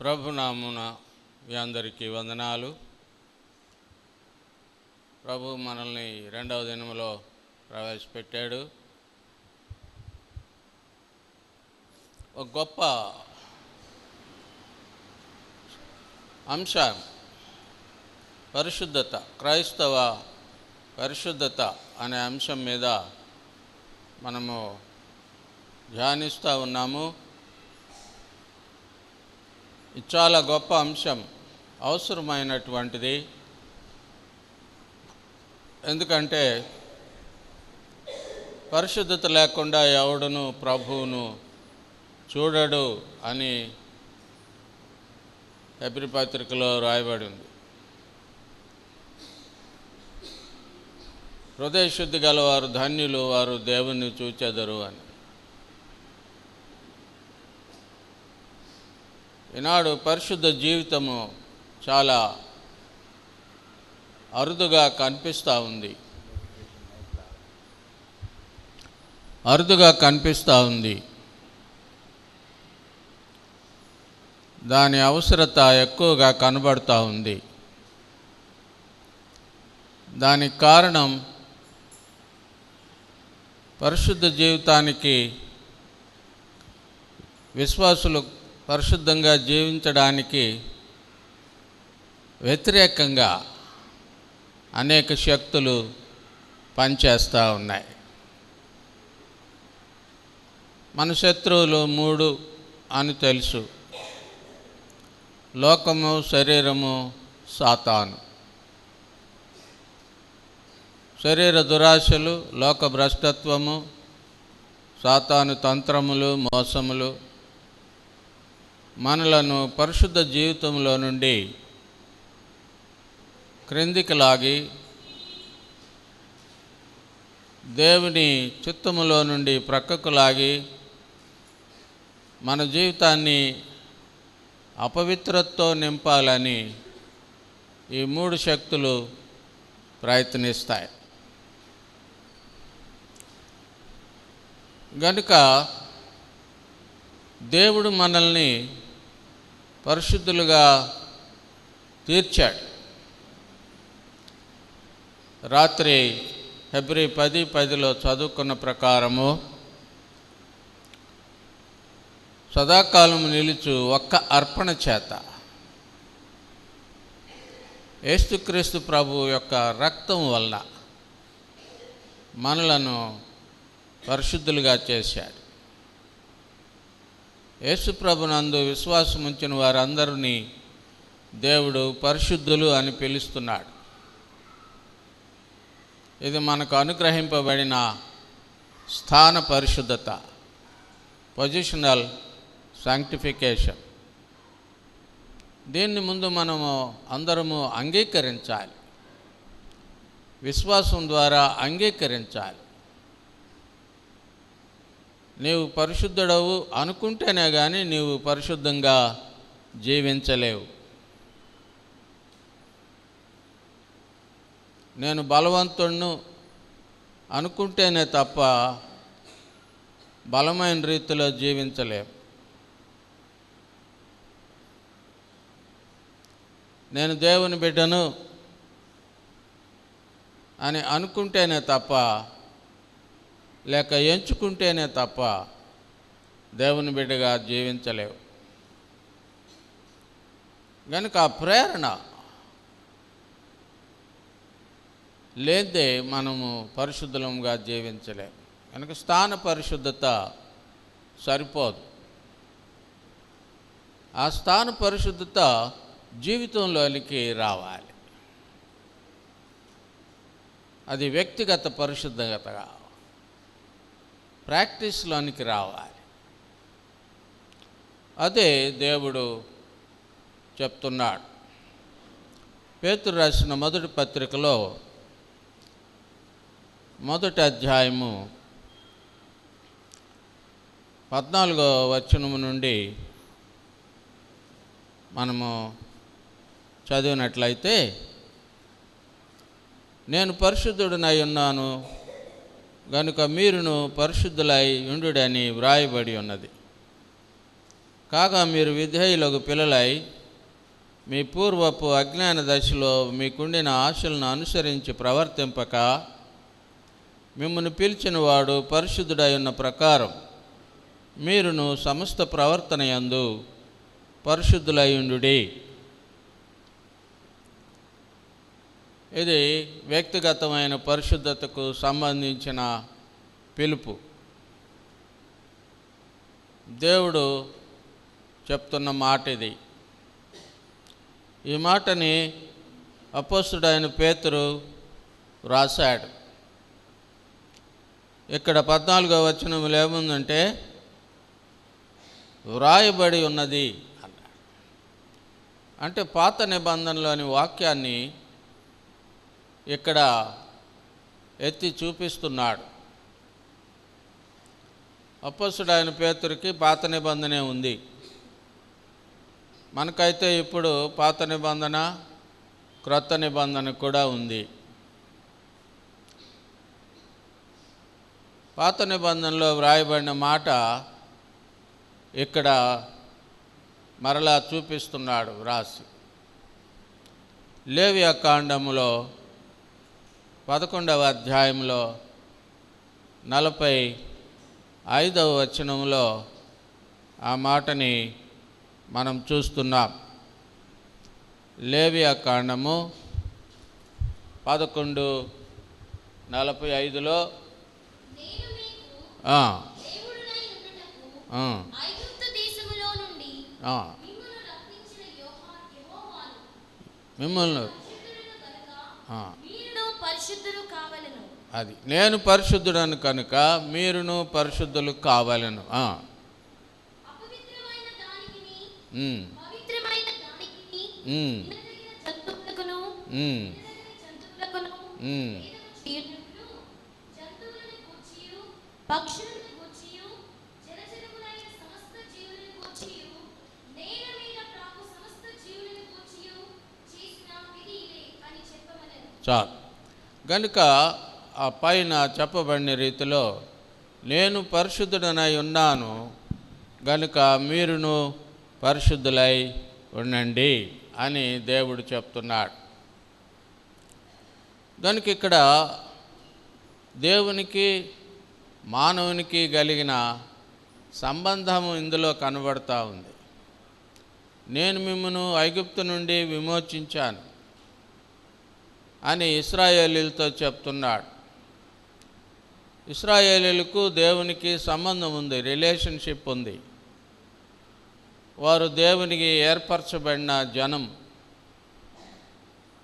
ప్రభునామున మీ అందరికీ వందనాలు. ప్రభు మనల్ని రెండవ దినములో ప్రవేశపెట్టాడు. ఒక గొప్ప అంశం పరిశుద్ధత, క్రైస్తవ పరిశుద్ధత అనే అంశం మీద మనము ధ్యానిస్తూ ఉన్నాము. ఇది చాలా గొప్ప అంశం, అవసరమైనటువంటిది. ఎందుకంటే పరిశుద్ధత లేకుండా ఎవడును ప్రభువును చూడడు అని హెబ్రీ పత్రికలో రాయబడి ఉంది. హృదయ శుద్ధి గలవారు ధన్యులు, వారు దేవుని చూచెదరు అని. ఈనాడు పరిశుద్ధ జీవితము చాలా అరుదుగా కనిపిస్తూ ఉంది. దాని అవసరత ఎక్కువగా కనబడుతూ ఉంది. దానికి కారణం పరిశుద్ధ జీవితానికి విశ్వాసులు పరిశుద్ధంగా జీవించడానికి వ్యతిరేకంగా అనేక శక్తులు పనిచేస్తూ ఉన్నాయి. మన శత్రువులు 3 అని తెలుసు: లోకము, శరీరము, సాతాను. శరీర దురాశలు, లోక భ్రష్టత్వము, సాతాను తంత్రములు, మోసములు మనలను పరిశుద్ధ జీవితంలో నుండి క్రిందికి లాగి దేవుని చిత్తములో నుండి ప్రక్కకు లాగి మన జీవితాన్ని అపవిత్రతతో నింపాలని ఈ 3 శక్తులు ప్రయత్నిస్తాయి. గనుక దేవుడు మనల్ని పరిశుద్ధులుగా తీర్చాడు. రాత్రి హెబ్రీ 10:10లో చదువుకున్న ప్రకారము సదాకాలము నిలుచు ఒక్క అర్పణ చేత యేసుక్రీస్తు ప్రభు యొక్క రక్తం వలన మనలను పరిశుద్ధులుగా చేశాడు. యేసు ప్రభునందు విశ్వాసం ఉంచిన వారందరినీ దేవుడు పరిశుద్ధులు అని పిలుస్తున్నాడు. ఇది మనకు అనుగ్రహింపబడిన స్థాన పరిశుద్ధత, పొజిషనల్ సాంక్టిఫికేషన్. దీన్ని ముందు మనము అందరము అంగీకరించాలి, విశ్వాసం ద్వారా అంగీకరించాలి. నీవు పరిశుద్ధుడవు అనుకుంటేనే కానీ నీవు పరిశుద్ధంగా జీవించలేవు. నేను బలవంతుణ్ణు అనుకుంటేనే తప్ప బలమైన రీతిలో జీవించలేవు. నేను దేవుని బిడ్డను అని అనుకుంటేనే తప్ప, లేక ఎంచుకుంటేనే తప్ప దేవుని బిడ్డగా జీవించలేవు. కనుక ఆ ప్రేరణ లేదే మనము పరిశుద్ధంగా జీవించలేము. కనుక స్థాన పరిశుద్ధత సరిపోదు. ఆ స్థాన పరిశుద్ధత జీవితంలోనికి రావాలి. అది వ్యక్తిగత పరిశుద్ధతగా ప్రాక్టీస్లోనికి రావాలి. అదే దేవుడు చెప్తున్నాడు. పేతురు రాసిన మొదటి పత్రికలో 1వ అధ్యాయము 14వ వచనము నుండి మనము చదివినట్లయితే, నేను పరిశుద్ధుడనై ఉన్నాను గనుక మీరును పరిశుద్ధులై ఉండుడని వ్రాయబడి ఉన్నది. కాగా మీరు విధేయులకు పిల్లలై మీ పూర్వపు అజ్ఞాన దశలో మీకుండిన ఆశలను అనుసరించి ప్రవర్తింపక మిమ్మల్ని పిలిచిన వాడు పరిశుద్ధుడై ఉన్న ప్రకారం మీరును సమస్త ప్రవర్తన యందు పరిశుద్ధులైయుండుడి. ఇది వ్యక్తిగతమైన పరిశుద్ధతకు సంబంధించిన పిలుపు. దేవుడు చెప్తున్న మాట ఇది. ఈ మాటని అపోస్తలుడైన పేతురు రాశాడు. ఇక్కడ 14వ వచనంలో ఏముందంటే వ్రాయబడి ఉన్నది అన్నాడు. అంటే పాత నిబంధనలోని వాక్యాన్ని ఇక్కడ ఎత్తి చూపిస్తున్నాడు. అపోస్తలుడైన పేతురుకి పాత నిబంధనే ఉంది. మనకైతే ఇప్పుడు పాత నిబంధన క్రొత్త నిబంధన కూడా ఉంది. పాత నిబంధనలో వ్రాయబడిన మాట ఇక్కడ మరలా చూపిస్తున్నాడు వ్రాసి. లేవియా కాండములో 11వ అధ్యాయంలో 45వ వచనంలో ఆ మాటని మనం చూస్తున్నాం. లేవియా కాండము 11:45లో మిమ్మల్ని అది నేను పరిశుద్ధుడను కనుక మీరును పరిశుద్ధులు కావాలను. చాలు. కనుక ఆ పైన చెప్పబడిన రీతిలో నేను పరిశుద్ధుడనై ఉన్నాను గనుక మీరును పరిశుద్ధులై ఉండండి అని దేవుడు చెప్తున్నాడు. కనుక ఇక్కడ దేవునికి మానవునికి కలిగిన సంబంధము ఇందులో కనబడతా ఉంది. నేను మిమ్మను ఐగుప్తు నుండి విమోచించాను అని ఇశ్రాయేలీలతో చెప్తున్నాడు. ఇశ్రాయేలీలకు దేవునికి సంబంధం ఉంది, రిలేషన్షిప్ ఉంది. వారు దేవునికి ఏర్పరచబడిన జనం,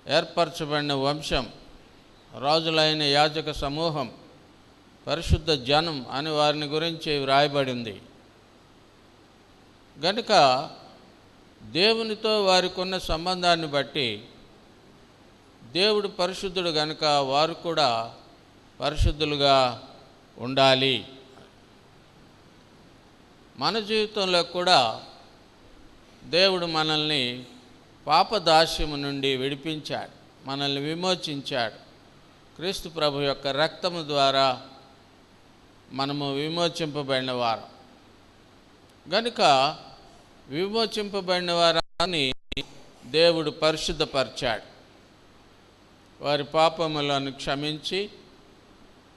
ఏర్పరచబడిన వంశం, రాజులైన యాజక సమూహం, పరిశుద్ధ జనం అని వారిని గురించి వ్రాయబడింది. కనుక దేవునితో వారికి ఉన్న సంబంధాన్ని బట్టి దేవుడు పరిశుద్ధుడు కనుక వారు కూడా పరిశుద్ధులుగా ఉండాలి. మన జీవితంలో కూడా దేవుడు మనల్ని పాపదాస్యము నుండి విడిపించాడు, మనల్ని విమోచించాడు. క్రీస్తు ప్రభు యొక్క రక్తము ద్వారా మనము విమోచింపబడిన వారం. కనుక విమోచింపబడిన వారాన్ని దేవుడు పరిశుద్ధపరిచాడు. వారి పాపములను క్షమించి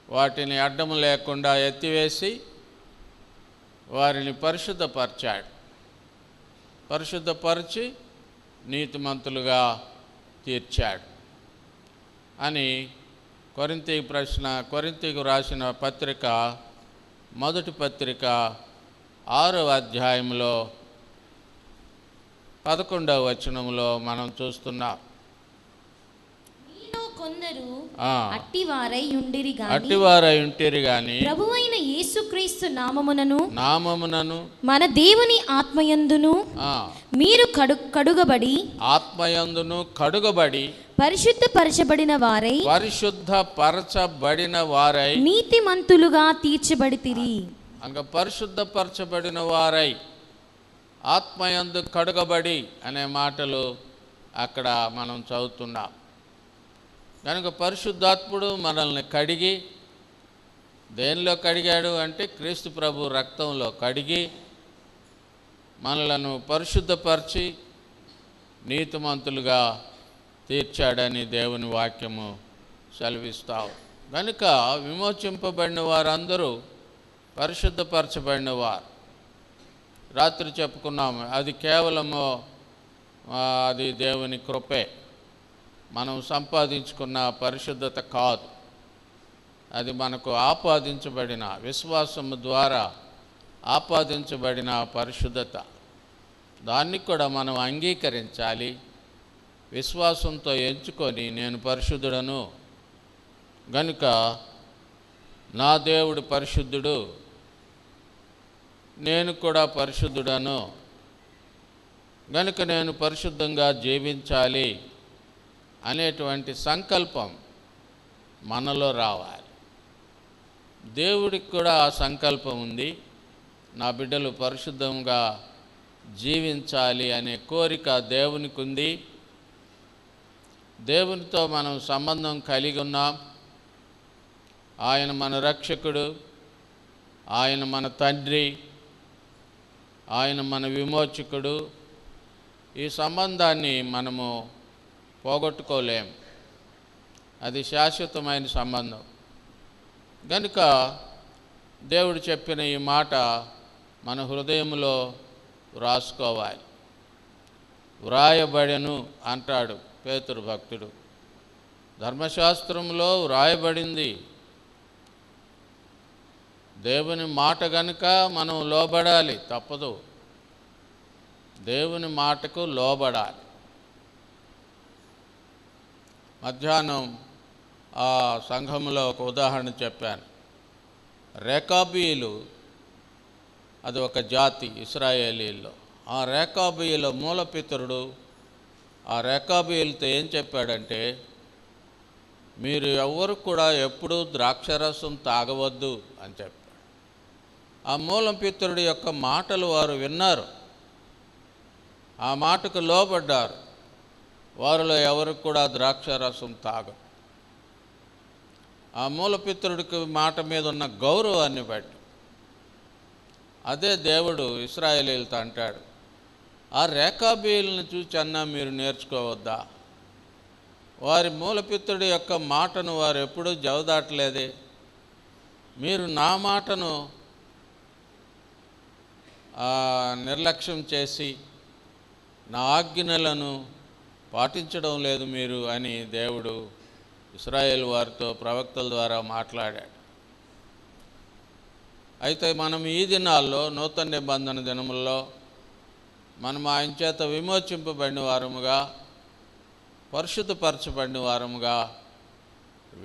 వాటిని అడ్డము లేకుండా ఎత్తివేసి వారిని పరిశుద్ధపరిచాడు. పరిశుద్ధపరిచి నీతిమంతులుగా తీర్చాడు అని కొరింథీకు రాసిన పత్రిక, మొదటి పత్రిక 6వ అధ్యాయంలో 11వ వచనంలో మనం చూస్తున్నాం. కొందరు అట్టివారై ఉంటిరి గాని ప్రభువైన యేసుక్రీస్తు నామమునను మన దేవుని ఆత్మయందును మీరు కడుగబడి పరిశుద్ధపరచబడిన వారై నీతిమంతులుగా తీర్చబడితిరి. అనగా పరిశుద్ధపరచబడిన వారై ఆత్మయందు కడుగబడి అనే మాటలు అక్కడ మనం చదువుతున్నాం. కనుక పరిశుద్ధాత్ముడు మనల్ని కడిగి, దేనిలో కడిగాడు అంటే క్రీస్తు ప్రభు రక్తంలో కడిగి మనలను పరిశుద్ధపరిచి నీతిమంతులుగా తీర్చాడని దేవుని వాక్యము సెలవిస్తావు. కనుక విమోచింపబడిన వారందరూ పరిశుద్ధపరచబడిన వారు. రాత్రి చెప్పుకున్నాము, అది కేవలము అది దేవుని కృపే, మనం సంపాదించుకున్న పరిశుద్ధత కాదు. అది మనకు ఆపాదించబడిన, విశ్వాసము ద్వారా ఆపాదించబడిన పరిశుద్ధత. దాన్ని కూడా మనం అంగీకరించాలి. విశ్వాసంతో ఎంచుకొని నేను పరిశుద్ధుడను గనుక నా దేవుడు పరిశుద్ధుడు, నేను కూడా పరిశుద్ధుడను గనుక నేను పరిశుద్ధంగా జీవించాలి అనేటువంటి సంకల్పం మనలో రావాలి. దేవుడికి కూడా ఆ సంకల్పం ఉంది. నా బిడ్డలు పరిశుద్ధంగా జీవించాలి అనే కోరిక దేవునికి ఉంది. దేవునితో మనం సంబంధం కలిగి ఉన్నాం. ఆయన మన రక్షకుడు, ఆయన మన తండ్రి, ఆయన మన విమోచకుడు. ఈ సంబంధాన్ని మనము పోగొట్టుకోలేం. అది శాశ్వతమైన సంబంధం. కనుక దేవుడు చెప్పిన ఈ మాట మన హృదయంలో వ్రాసుకోవాలి. వ్రాయబడెను అంటాడు పేతురు భక్తుడు. ధర్మశాస్త్రంలో వ్రాయబడింది. దేవుని మాట గనుక మనం లోబడాలి, తప్పదు. దేవుని మాటకు లోబడాలి. మధ్యాహ్నం ఆ సంఘంలో ఒక ఉదాహరణ చెప్పాను. రేకాబీయులు, అది ఒక జాతి ఇశ్రాయేలీల్లో. ఆ రేకాబీయుల మూలపితరుడు ఆ రేకాబీయులతో ఏం చెప్పాడంటే, మీరు ఎవ్వరు కూడా ఎప్పుడూ ద్రాక్షరసం తాగవద్దు అని చెప్పాడు. ఆ మూలపితరుడి యొక్క మాటలు వారు విన్నారు, ఆ మాటకు లోబడ్డారు. వారిలో ఎవరు కూడా ద్రాక్షరసం తాగరు. ఆ మూలపితరుడికి మాట మీద ఉన్న గౌరవాన్ని బట్టి. అదే దేవుడు ఇశ్రాయేలీలతో అంటాడు, ఆ రేకాబీయులను చూసి అన్నా మీరు నేర్చుకోవద్దా? వారి మూలపితరుడి యొక్క మాటను వారు ఎప్పుడూ జవదాటలేదే. మీరు నా మాటను నిర్లక్ష్యం చేసి నా ఆజ్ఞలను పాటించడం లేదు మీరు అని దేవుడు ఇశ్రాయేల్ వారితో ప్రవక్తల ద్వారా మాట్లాడాడు. అయితే మనం ఈ దినాల్లో నూతన నిబంధన దినముల్లో మనం ఆయన చేత విమోచింపబడిన వారముగా, పరిశుద్ధపరచబడిన వారముగా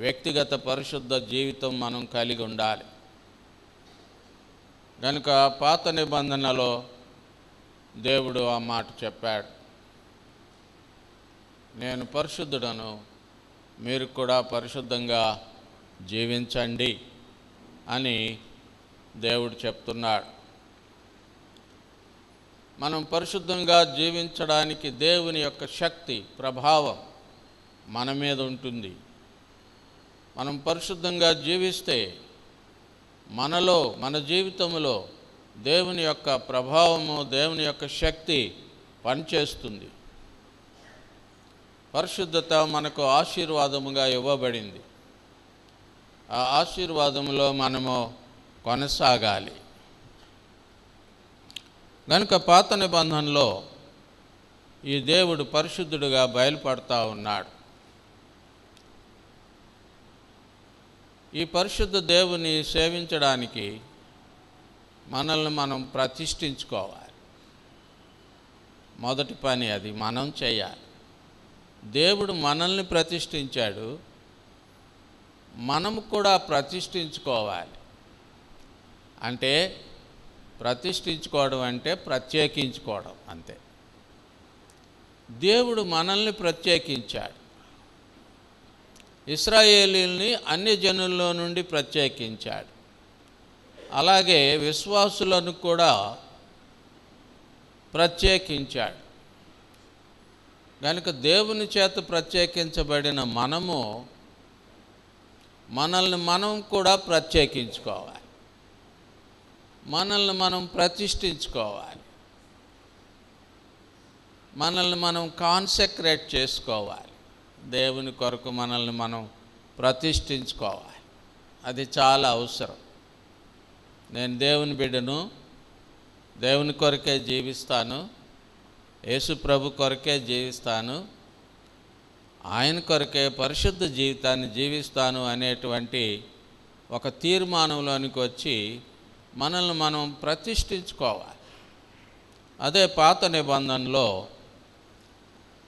వ్యక్తిగత పరిశుద్ధ జీవితం మనం కలిగి ఉండాలి. కనుక పాత నిబంధనలో దేవుడు ఆ మాట చెప్పాడు, నేను పరిశుద్ధుడను, మీరు కూడా పరిశుద్ధంగా జీవించండి అని దేవుడు చెప్తున్నాడు. మనం పరిశుద్ధంగా జీవించడానికి దేవుని యొక్క శక్తి, ప్రభావం మన మీద ఉంటుంది. మనం పరిశుద్ధంగా జీవిస్తే మనలో, మన జీవితంలో దేవుని యొక్క ప్రభావము, దేవుని యొక్క శక్తి పనిచేస్తుంది. పరిశుద్ధత మనకు ఆశీర్వాదముగా ఇవ్వబడింది. ఆ ఆశీర్వాదంలో మనము కొనసాగాలి. కనుక పాత నిబంధనలో ఈ దేవుడు పరిశుద్ధుడిగా బయలుపడతా ఉన్నాడు. ఈ పరిశుద్ధ దేవుని సేవించడానికి మనల్ని మనం ప్రతిష్ఠించుకోవాలి. మొదటి పని అది మనం చేయాలి. దేవుడు మనల్ని ప్రతిష్ఠించాడు, మనము కూడా ప్రతిష్ఠించుకోవాలి. అంటే ప్రతిష్ఠించుకోవడం అంటే ప్రత్యేకించుకోవడం అంతే. దేవుడు మనల్ని ప్రత్యేకించాడు. ఇశ్రాయేలీల్ని అన్య జనుల్లో నుండి ప్రత్యేకించాడు. అలాగే విశ్వాసులను కూడా ప్రత్యేకించాడు. కనుక దేవుని చేత ప్రత్యేకించబడిన మనము మనల్ని మనం కూడా ప్రత్యేకించుకోవాలి, మనల్ని మనం ప్రతిష్ఠించుకోవాలి. మనల్ని మనం కాన్సెక్రేట్ చేసుకోవాలి. దేవుని కొరకు మనల్ని మనం ప్రతిష్ఠించుకోవాలి. అది చాలా అవసరం. నేను దేవుని బిడ్డను, దేవుని కొరకే జీవిస్తాను, యేసు ప్రభు కొరకే జీవిస్తాను, ఆయన కొరకే పరిశుద్ధ జీవితాన్ని జీవిస్తాను అనేటువంటి ఒక తీర్మానంలోనికి వచ్చి మనల్ని మనం ప్రతిష్ఠించుకోవాలి. అదే పాత నిబంధనలో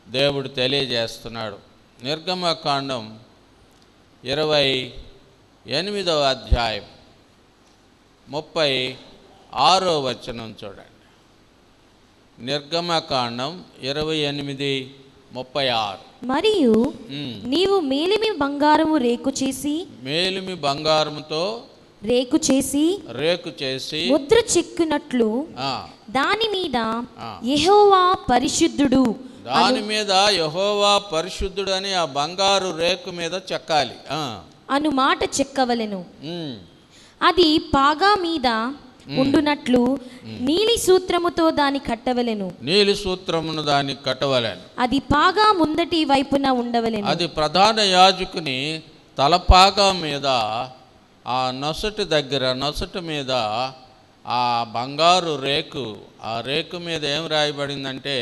దేవుడు తెలియజేస్తున్నాడు. నిర్గమకాండం 28వ అధ్యాయం 36వ వచనం చూడండి. నిర్గమకాండం 28:36. మరియు నీవు మేలిమి బంగారము మేలిమి బంగారముతో రేకు చేసి ముద్ర చెక్కునట్లు దాని మీద యెహోవా పరిశుద్ధుడు అని ఆ బంగారు రేకు మీద చెక్కాలి అను మాట చెక్కవలెను. అది పాగా మీద ఉండునట్లు నీలి సూత్రముతో దాని కట్టవలెను. అది పాగా ముందటి వైపున ఉండవలెను. అది ప్రధాన యాజకుని తలపాగా మీద, ఆ నొసటి మీద ఆ బంగారు రేకు, ఆ రేకు మీద ఏం రాయబడిందంటే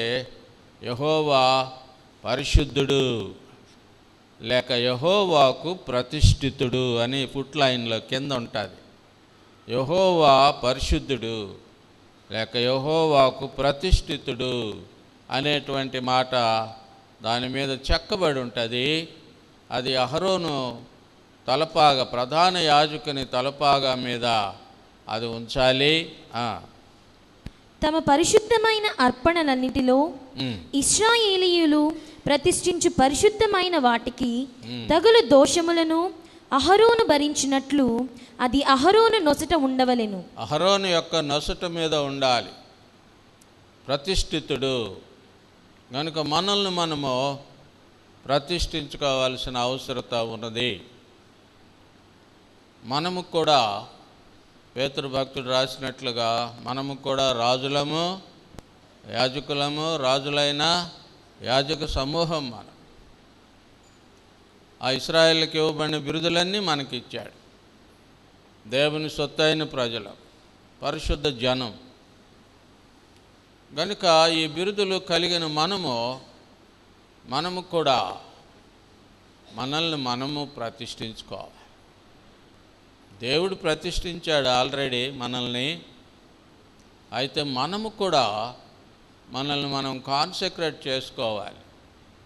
యెహోవా పరిశుద్ధుడు లేక యెహోవాకు ప్రతిష్ఠితుడు అని ఫుట్ లైన్లో కింద ఉంటుంది. యెహోవా పరిశుద్ధుడు లేక యెహోవాకు ప్రతిష్ఠితుడు అనేటువంటి మాట దాని మీద చెక్కబడి ఉంటుంది. అది అహరోను తలపాగా, ప్రధాన యాజకుని తలపాగా మీద అది ఉంచాలి. తమ పరిశుద్ధమైన అర్పణలన్నిటిలో ఇశ్రాయేలీయులు ప్రతిష్ఠించు పరిశుద్ధమైన వాటికి తగులు దోషములను అహరోను భరించినట్లు అది అహరోను నొసట ఉండవలెను. అహరోను యొక్క నొసట మీద ఉండాలి, ప్రతిష్ఠితుడు కనుక మనల్ని మనము ప్రతిష్ఠించుకోవాల్సిన అవసరత ఉన్నది. మనము కూడా పేతురు భక్తుడు రాసినట్లుగా మనము కూడా రాజులము, యాజకులము, రాజులైన యాజక సమూహం. మనం ఆ ఇశ్రాయేలుకి ఇవ్వబడిన బిరుదులన్నీ మనకిచ్చాడు. దేవుని సొత్తైన ప్రజలు, పరిశుద్ధ జనం. కనుక ఈ బిరుదులు కలిగిన మనము కూడా మనల్ని మనము ప్రతిష్ఠించుకోవాలి. దేవుడు ప్రతిష్ఠించాడు ఆల్రెడీ మనల్ని. అయితే మనము కూడా మనల్ని మనం కాన్సెక్రేట్ చేసుకోవాలి,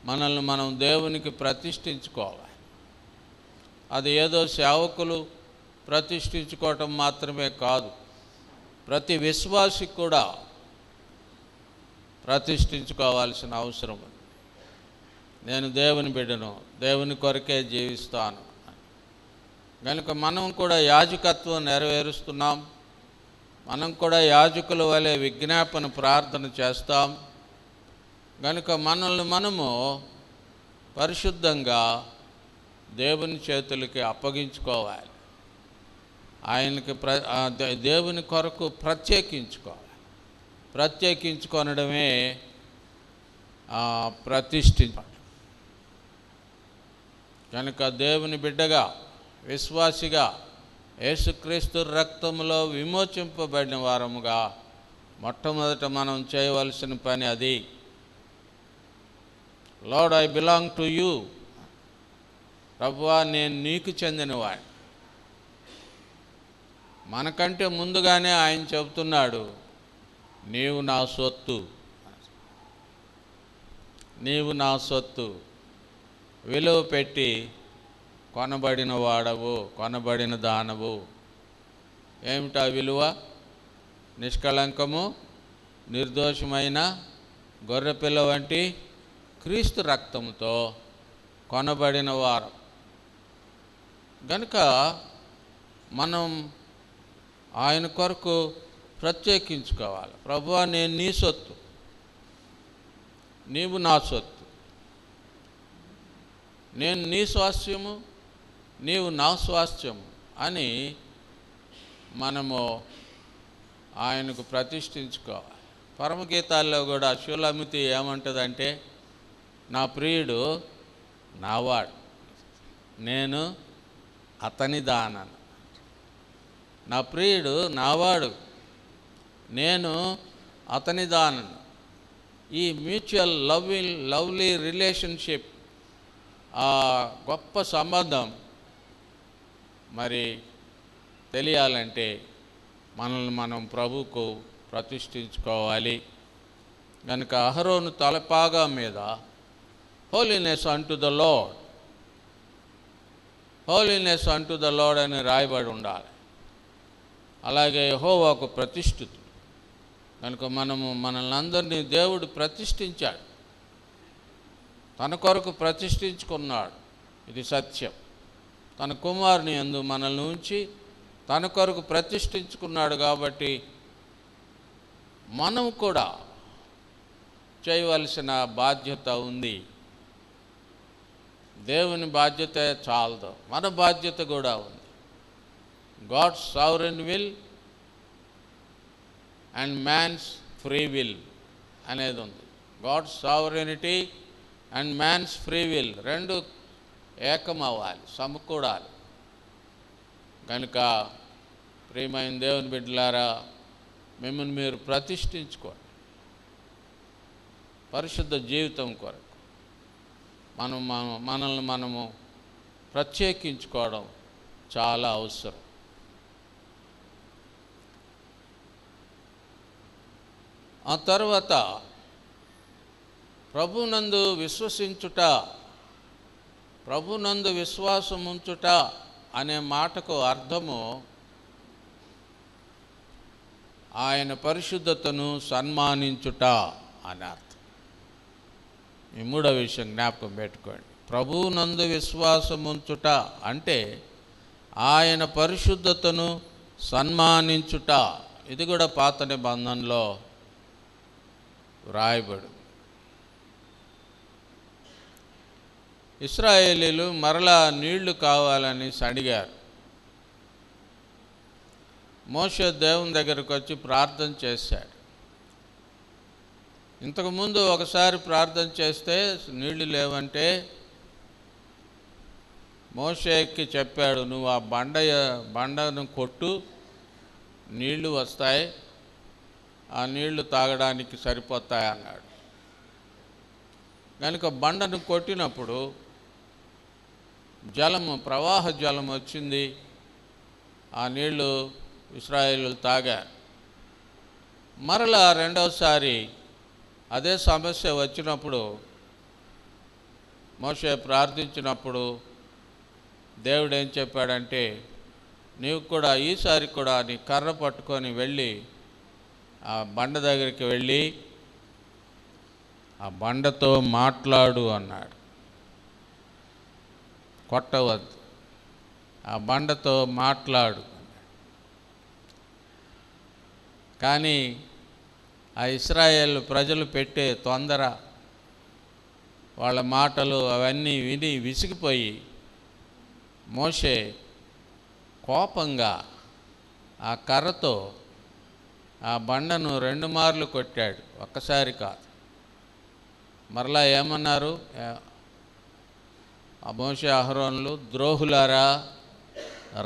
మనల్ని మనం దేవునికి ప్రతిష్ఠించుకోవాలి. అది ఏదో సేవకులు ప్రతిష్ఠించుకోవటం మాత్రమే కాదు, ప్రతి విశ్వాసి కూడా ప్రతిష్ఠించుకోవాల్సిన అవసరం ఉంది. నేను దేవుని బిడ్డను, దేవుని కొరకే జీవిస్తాను కనుక మనం కూడా యాజకత్వం నెరవేరుస్తున్నాం. మనం కూడా యాజకుల వలె విజ్ఞాపన ప్రార్థన చేస్తాం. కనుక మనల్ని మనము పరిశుద్ధంగా దేవుని చేతులకి అప్పగించుకోవాలి. ఆయనకి దేవుని కొరకు ప్రత్యేకించుకోవాలి. ప్రత్యేకించుకొనడమే ప్రతిష్ఠించడం. కనుక దేవుని బిడ్డగా, విశ్వాసిగా, యేసుక్రీస్తు రక్తములో విమోచింపబడిన వారముగా మొట్టమొదట మనం చేయవలసిన పని అది. Lord, I belong to you. ప్రభువా, నేను నీకు చెందినవాడిని. మనకంటే ముందుగానే ఆయన చెబుతున్నాడు, నీవు నా సొత్తు, నీవు నా సొత్తు, విలువ పెట్టి కొనబడిన వాడవు, కొనబడిన దానవు. ఏమిటా విలువ? నిష్కళంకము, నిర్దోషమైన గొర్రెపిల్ల వంటి క్రీస్తు రక్తంతో కొనబడిన వారు. కనుక మనం ఆయన కొరకు ప్రత్యేకించుకోవాలి. ప్రభువా, నేను నీ సొత్తు, నీవు నా సొత్తు, నేను నీ స్వాస్థ్యము, నీవు నా స్వాస్థ్యము అని మనము ఆయనకు ప్రతిష్ఠించుకోవాలి. పరమగీతాల్లో కూడా షూలమితి ఏమంటుందంటే, నా ప్రియుడు నావాడు, నేను అతని దానను. నా ప్రియుడు నావాడు, నేను అతని దానను. ఈ మ్యూచువల్ లవ్లీ రిలేషన్షిప్, ఆ గొప్ప సంబంధం మరి తెలియాలంటే మనల్ని మనం ప్రభువుకు ప్రతిష్ఠించుకోవాలి. కనుక అహరోను తలపాగా మీద holiness unto the lord, holiness unto the lord అని రాయబడి ఉండాలి. అలాగే యెహోవాకు ప్రతిష్ఠితుడు. కనుక మనల్ని అందరినీ దేవుడు ప్రతిష్ఠించాడు, తన కొరకు ప్రతిష్ఠించుకున్నాడు. ఇది సత్యం. తన కుమారుని యందు మనల్ని ఉంచి తన కొరకు ప్రతిష్ఠించుకున్నాడు. కాబట్టి మనం కూడా చేయవలసిన బాధ్యత ఉంది. దేవుని బాధ్యత చాలదు, మన బాధ్యత కూడా ఉంది. God's sovereign will and man's free will అనేది ఉంది. God's sovereignty and man's free will రెండు ఏకం అవ్వాలి, సమకూడాలి. కనుక ప్రియమైన దేవుని బిడ్డలారా, మిమ్మల్ని మీరు ప్రతిష్ఠించుకోండి. పరిశుద్ధ జీవితం కొరకు మనల్ని మనము ప్రత్యేకించుకోవడం చాలా అవసరం. ఆ తర్వాత ప్రభునందు విశ్వసించుట, ప్రభునందు విశ్వాసం ఉంచుట అనే మాటకు అర్థము ఆయన పరిశుద్ధతను సన్మానించుట అని అర్థం. ఈ మూడో విషయం జ్ఞాపకం పెట్టుకోండి. ప్రభువునందు విశ్వాసం ఉంచుట అంటే ఆయన పరిశుద్ధతను సన్మానించుట. ఇది కూడా పాత నిబంధనలో వ్రాయబడు. ఇశ్రాయేలీలు మరలా నీళ్లు కావాలని అడిగారు. మోషే దేవుని దగ్గరకు వచ్చి ప్రార్థన చేశాడు. ఇంతకుముందు ఒకసారి ప్రార్థన చేస్తే నీళ్లు లేవంటే మోషేకి చెప్పాడు, నువ్వు ఆ బండను కొట్టు, నీళ్లు వస్తాయి, ఆ నీళ్లు తాగడానికి సరిపోతాయి అన్నాడు. కనుక బండను కొట్టినప్పుడు ప్రవాహ జలం వచ్చింది. ఆ నీళ్లు ఇశ్రాయేలీయులు తాగారు. మరలా రెండవసారి అదే సమస్య వచ్చినప్పుడు మోషే ప్రార్థించినప్పుడు దేవుడు ఏం చెప్పాడంటే, నీవు కూడా ఈసారి కూడా నీ కర్ర పట్టుకొని వెళ్ళి ఆ బండ దగ్గరికి వెళ్ళి ఆ బండతో మాట్లాడు అన్నాడు. కొట్టవద్దు, ఆ బండతో మాట్లాడు. కానీ ఆ ఇశ్రాయేల్ ప్రజలు పెట్టే తొందర, వాళ్ళ మాటలు అవన్నీ విని విసిగిపోయి మోషే కోపంగా ఆ కర్రతో ఆ బండను 2 మార్లు కొట్టాడు, ఒక్కసారి కాదు. మరలా ఏమన్నారు ఆ మోషే అహరోనులు, ద్రోహులారా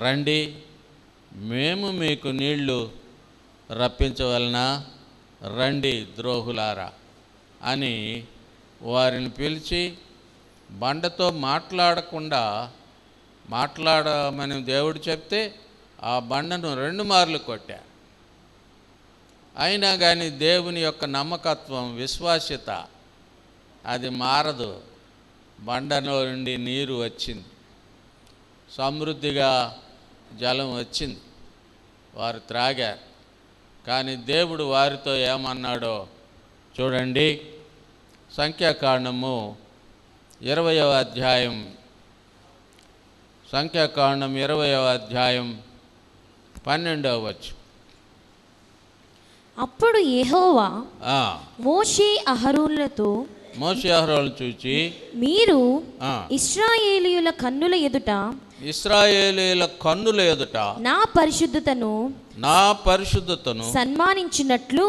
రండి, మేము మీకు నీళ్లు రప్పించవలనా, రండి ద్రోహులారా అని వారిని పిలిచి బండతో మాట్లాడమని దేవుడు చెప్తే ఆ బండను 2 మార్లు కొట్టారు. అయినా కానీ దేవుని యొక్క నమ్మకత్వం, విశ్వాస్యత అది మారదు. బండలో నుండి నీరు వచ్చింది, సమృద్ధిగా జలం వచ్చింది, వారు త్రాగారు. కానీ దేవుడు వారితో ఏమన్నాడో చూడండి. సంఖ్యాకాండము 20వ అధ్యాయం, సంఖ్యాకాండం 20వ అధ్యాయం 12వ వచనం. అప్పుడు యెహోవా మోషే అహరోనులతో చూచి, మీరు ఇశ్రాయేలీయుల కన్నుల ఎదుట నా పరిశుద్ధతను నా పరిశుద్ధతను సన్మానించున్నట్లు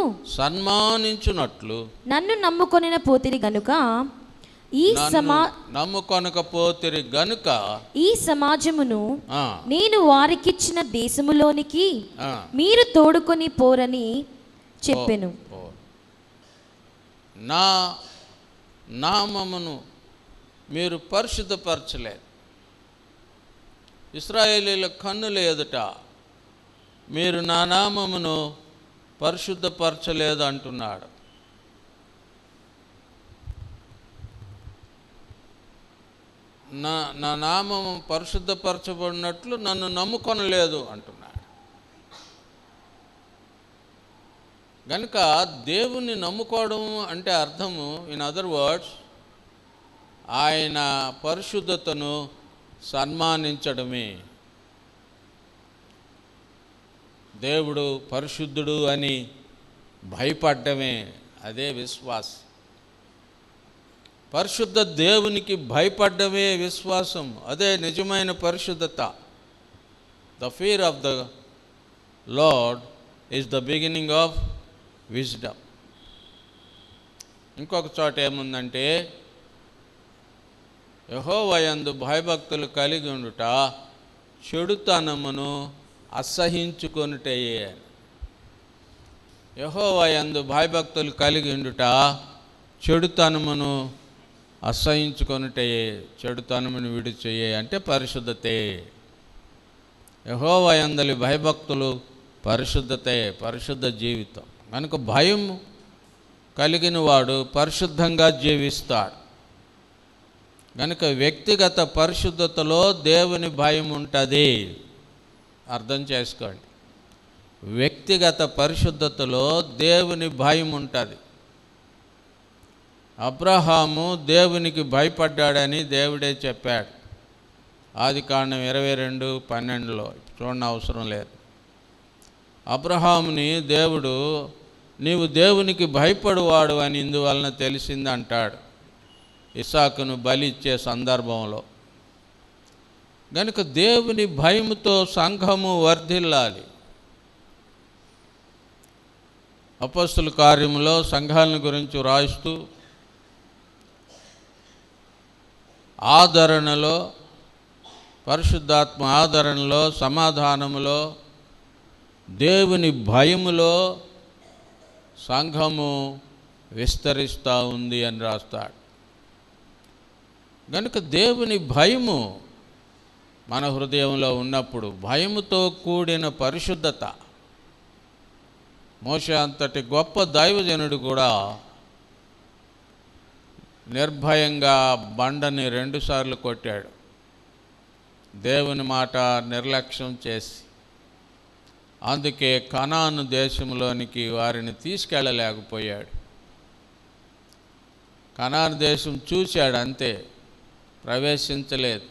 నన్ను నమ్ముకొనిన పోతిరి గనుక నమ్ముకొనకపోతిరి గనుక ఈ సమాజమును నేను వారికిచ్చిన దేశములోనికి మీరు తోడుకొని పోరని చెప్పెను. నా నామమును మీరు పరిశుద్ధపరచలేదు, ఇశ్రాయేలీల కన్నుల ఎదుట మీరు నా నామమును పరిశుద్ధపరచలేదు అంటున్నాడు. నా నామము పరిశుద్ధపరచబడినట్లు నన్ను నమ్ముకొనలేదు అంటున్నాడు. కనుక దేవుణ్ణి నమ్ముకోవడం అంటే అర్థము, ఇన్ అదర్ వర్డ్స్, ఆయన పరిశుద్ధతను సన్మానించడమే. దేవుడు పరిశుద్ధుడు అని భయపడ్డమే, అదే విశ్వాసం. పరిశుద్ధ దేవునికి భయపడ్డమే విశ్వాసం, అదే నిజమైన పరిశుద్ధత. The fear of the lord is the beginning of wisdom. ఇంకొక చోట ఏముందంటే, యెహోవా యందు భయభక్తులు కలిగి ఉండుట చెడుతనమును అసహించుకొనుటయే. యెహోవా యందు భయభక్తులు కలిగి ఉండుట చెడుతనమును అసహించుకొనుటయే, చెడుతనమును విడిచేయే అంటే పరిశుద్ధతే. యెహోవా యందలి భయభక్తులు పరిశుద్ధతే, పరిశుద్ధ జీవితం. కనుక భయం కలిగిన వాడు పరిశుద్ధంగా జీవిస్తాడు. కనుక వ్యక్తిగత పరిశుద్ధతలో దేవుని భయం ఉంటుంది. అర్థం చేసుకోండి, వ్యక్తిగత పరిశుద్ధతలో దేవుని భయం ఉంటుంది. అబ్రహాము దేవునికి భయపడ్డాడని దేవుడే చెప్పాడు. ఆదికాండం 22:12 చూడని అవసరం లేదు. అబ్రహాముని దేవుడు నీవు దేవునికి భయపడువాడు అని ఇందువలన తెలిసింది అంటాడు ఇస్సాకును బలి ఇచ్చే సందర్భంలో. కనుక దేవుని భయముతో సంఘము వర్ధిల్లాలి. అపొస్తలుల కార్యములో సంఘాలను గురించి రాయిస్తూ ఆదరణలో, పరిశుద్ధాత్మ ఆదరణలో, సమాధానములో, దేవుని భయములో సంఘము విస్తరిస్తూ ఉంది అని రాస్తాడు. కనుక దేవుని భయము మన హృదయంలో ఉన్నప్పుడు, భయముతో కూడిన పరిశుద్ధత. మోషే అంతటి గొప్ప దైవజనుడు కూడా నిర్భయంగా బండని 2 సార్లు కొట్టాడు, దేవుని మాట నిర్లక్ష్యం చేసి. అందుకే కనాను దేశంలోనికి వారిని తీసుకెళ్ళలేకపోయాడు. కనాను దేశం చూశాడు అంతే, ప్రవేశించలేదు,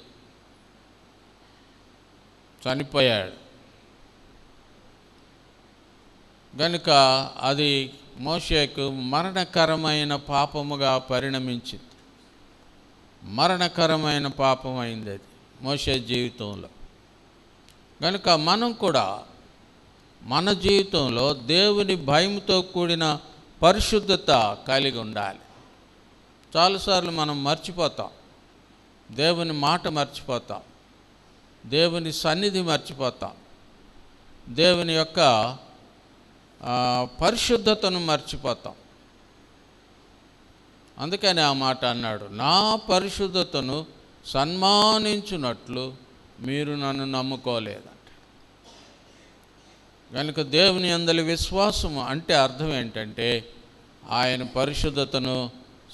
చనిపోయాడు. కనుక అది మోషేకు మరణకరమైన పాపముగా పరిణమించింది. మరణకరమైన పాపం అయింది అది మోషే జీవితంలో. కనుక మనం కూడా మన జీవితంలో దేవుని భయంతో కూడిన పరిశుద్ధత కలిగి ఉండాలి. చాలాసార్లు మనం మర్చిపోతాం, దేవుని మాట మర్చిపోతాం, దేవుని సన్నిధి మర్చిపోతాం, దేవుని యొక్క పరిశుద్ధతను మర్చిపోతాం. అందుకని ఆ మాట అన్నాడు, నా పరిశుద్ధతను సన్మానించున్నట్లు మీరు నన్ను నమ్ముకోలేదంట. కనుక దేవుని యందలి విశ్వాసము అంటే అర్థం ఏంటంటే ఆయన పరిశుద్ధతను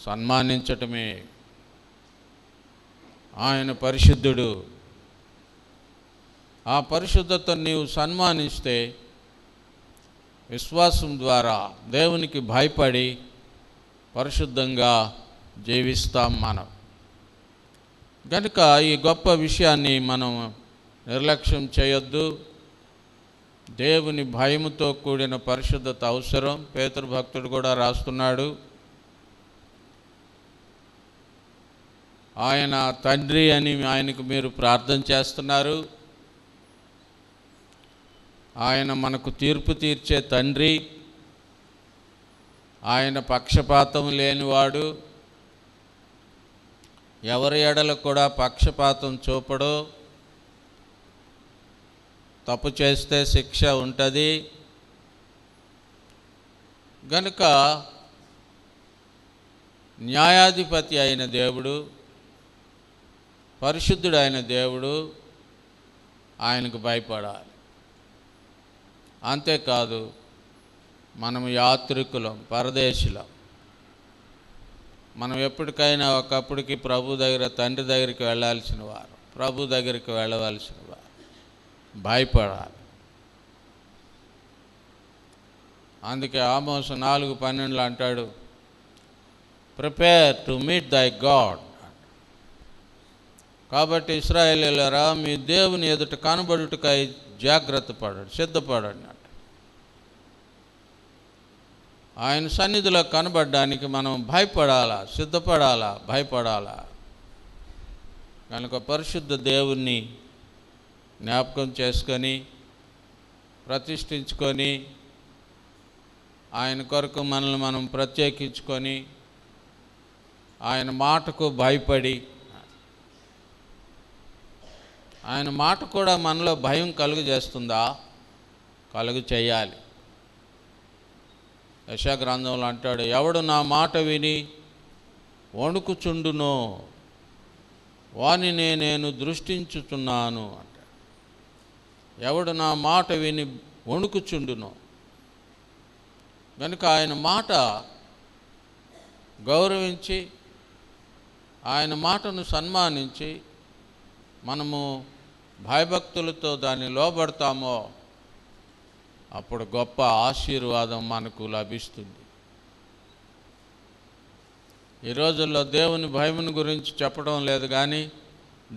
సన్మానించటమే. ఆయన పరిశుద్ధుడు. ఆ పరిశుద్ధతను నీవు సన్మానిస్తే విశ్వాసం ద్వారా దేవునికి భయపడి పరిశుద్ధంగా జీవిస్తాం మనం. కనుక ఈ గొప్ప విషయాన్ని మనం నిర్లక్ష్యం చేయొద్దు. దేవుని భయముతో కూడిన పరిశుద్ధత అవసరం. పేతురు భక్తుడు కూడా రాస్తున్నాడు, ఆయన తండ్రి అని ఆయనకు మీరు ప్రార్థన చేస్తున్నారు, ఆయన మనకు తీర్పు తీర్చే తండ్రి, ఆయన పక్షపాతం లేనివాడు, ఎవరి ఎడల కూడా పక్షపాతం చూపడు, తప్పు చేస్తే శిక్ష ఉంటుంది. గనుక న్యాయాధిపతి అయిన దేవుడు, పరిశుద్ధుడైన దేవుడు, ఆయనకు భయపడాలి. అంతేకాదు, మనం యాత్రికులం, పరదేశులం. మనం ఎప్పటికైనా ఒకప్పటికి ప్రభు దగ్గర, తండ్రి దగ్గరికి వెళ్ళాల్సిన వారు, ప్రభు దగ్గరికి వెళ్ళవలసిన వారు. భయపడాలి. అందుకే ఆమోసు 4:12 అంటాడు, ప్రిపేర్ టు మీట్ దై గాడ్. కాబట్టి ఇశ్రాయేలీయులారా, మీ దేవుని ఎదుట కనబడుటకై జాగ్రత్త పడండి, సిద్ధపడండి. ఆయన సన్నిధిలో కనబడడానికి మనం భయపడాలా, సిద్ధపడాలా, భయపడాలా. కనుక పరిశుద్ధ దేవుణ్ణి జ్ఞాపకం చేసుకొని, ప్రతిష్ఠించుకొని, ఆయన కొరకు మనల్ని మనం ప్రత్యేకించుకొని, ఆయన మాటకు భయపడి, ఆయన మాట కూడా మనలో భయం కలుగు చేస్తుందా? కలుగు చేయాలి. యెషయా గ్రంథంలో అంటాడు, ఎవడు నా మాట విని వణుకుచుండునో వానినే నేను దృష్టించుచున్నాను అంటాడు. ఎవడు నా మాట విని వణుకుచుండునో. కనుక ఆయన మాట గౌరవించి, ఆయన మాటను సన్మానించి మనము భయభక్తులతో దాన్ని లోబడతామో అప్పుడు గొప్ప ఆశీర్వాదం మనకు లభిస్తుంది. ఈ రోజుల్లో దేవుని భయముని గురించి చెప్పడం లేదు, కానీ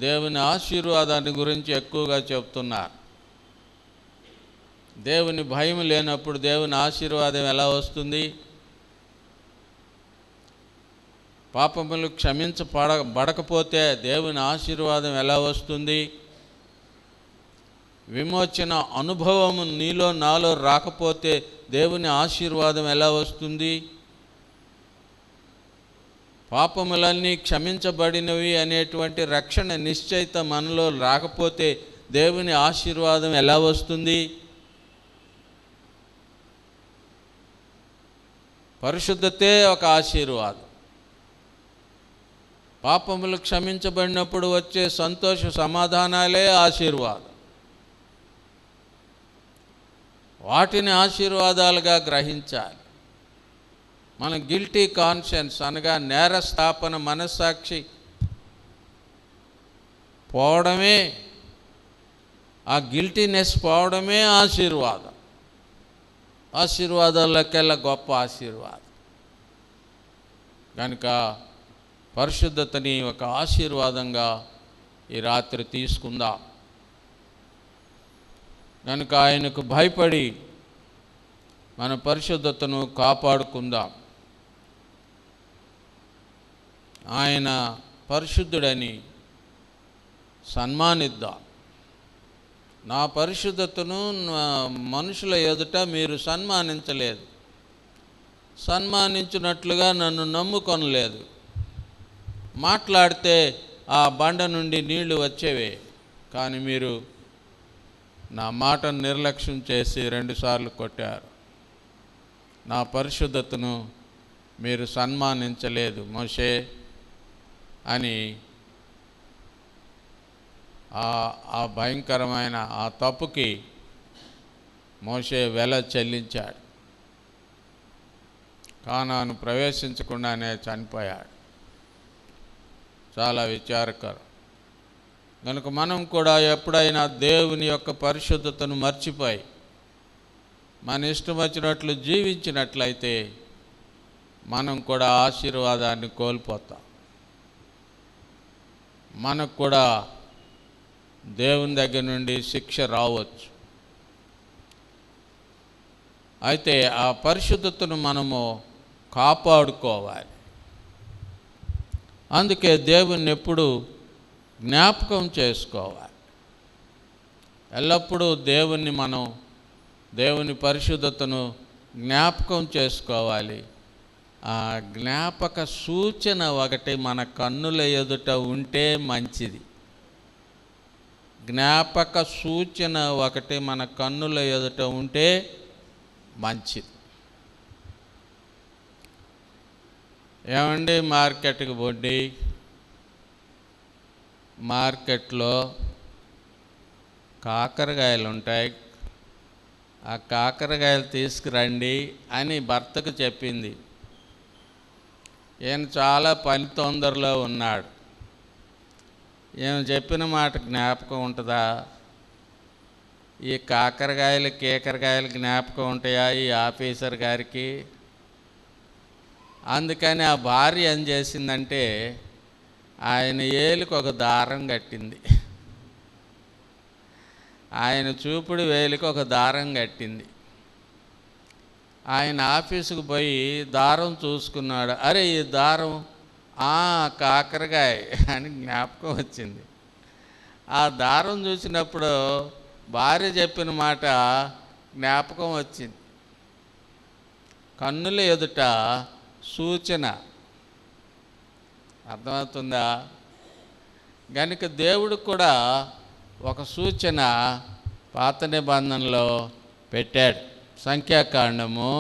దేవుని ఆశీర్వాదాన్ని గురించి ఎక్కువగా చెప్తున్నారు. దేవుని భయం లేనప్పుడు దేవుని ఆశీర్వాదం ఎలా వస్తుంది? పాపములు క్షమించబడకపోతే దేవుని ఆశీర్వాదం ఎలా వస్తుంది? విమోచన అనుభవము నీలో నాలో రాకపోతే దేవుని ఆశీర్వాదం ఎలా వస్తుంది? పాపములన్నీ క్షమించబడినవి అనేటువంటి రక్షణ నిశ్చయిత మనలో రాకపోతే దేవుని ఆశీర్వాదం ఎలా వస్తుంది? పరిశుద్ధతే ఒక ఆశీర్వాదం. పాపములు క్షమించబడినప్పుడు వచ్చే సంతోష సమాధానాలే ఆశీర్వాదం. వాటిని ఆశీర్వాదాలుగా గ్రహించాలి. మన గిల్టీ కాన్షియన్స్ అనగా నేరస్థాపన మనస్సాక్షి పోవడమే, ఆ గిల్టీనెస్ పోవడమే ఆశీర్వాదం. ఆశీర్వాదాలకెల్లా గొప్ప ఆశీర్వాదం. కనుక పరిశుద్ధతని ఒక ఆశీర్వాదంగా ఈ రాత్రి తీసుకుందాం. కనుక ఆయనకు భయపడి మన పరిశుద్ధతను కాపాడుకుందాం. ఆయన పరిశుద్ధుడని సన్మానిద్దాం. నా పరిశుద్ధతను మనుషుల ఎదుట మీరు సన్మానించలేదు, సన్మానించినట్లుగా నన్ను నమ్ముకొనలేదు. మాట్లాడితే ఆ బండ నుండి నీళ్లు వచ్చేవే, కానీ మీరు నా మాటను నిర్లక్ష్యం చేసి 2 సార్లు కొట్టారు. నా పరిశుద్ధతను మీరు సన్మానించలేదు మోషే అని ఆ భయంకరమైన ఆ తప్పుకి మోషే వెల చెల్లించాడు. కానాను ప్రవేశించకుండానే చనిపోయాడు. చాలా విచారకరం. కనుక మనం కూడా ఎప్పుడైనా దేవుని యొక్క పరిశుద్ధతను మర్చిపోయి మన ఇష్టం వచ్చినట్లు జీవించినట్లయితే మనం కూడా ఆశీర్వాదాన్ని కోల్పోతాం. మనకు కూడా దేవుని దగ్గర నుండి శిక్ష రావచ్చు. అయితే ఆ పరిశుద్ధతను మనము కాపాడుకోవాలి. అందుకే దేవుణ్ణి ఎప్పుడు జ్ఞాపకం చేసుకోవాలి. ఎల్లప్పుడూ దేవుణ్ణి మనం దేవుని పరిశుద్ధతను జ్ఞాపకం చేసుకోవాలి. ఆ జ్ఞాపక సూచన ఒకటి మన కన్నుల ఎదుట ఉంటే మంచిది. జ్ఞాపక సూచన ఒకటి మన కన్నుల ఎదుట ఉంటే మంచిది. ఏమండి, మార్కెట్కి పోండి, మార్కెట్లో కాకరకాయలు ఉంటాయి, ఆ కాకరకాయలు తీసుకురండి అని భర్తకు చెప్పింది. ఈయన చాలా పని తొందరలో ఉన్నాడు. ఈయన చెప్పిన మాట జ్ఞాపకం ఉంటుందా? ఈ కాకరకాయలు కేకరకాయలు జ్ఞాపకం ఉంటాయా ఈ ఆఫీసర్ గారికి? అందుకని ఆ భార్య ఏం చేసిందంటే ఆయన ఏలికి ఒక దారం కట్టింది. ఆయన చూపుడు వేలికి ఒక దారం కట్టింది. ఆయన ఆఫీసుకు పోయి దారం చూసుకున్నాడు. అరే, ఈ దారం కాకరకాయ అని జ్ఞాపకం వచ్చింది. ఆ దారం చూసినప్పుడు భార్య చెప్పిన మాట జ్ఞాపకం వచ్చింది. కన్నుల ఎదుట సూచన. అర్థమవుతుందా? కనుక దేవుడు కూడా ఒక సూచన పాత నిబంధనలో పెట్టాడు. సంఖ్యాకాండము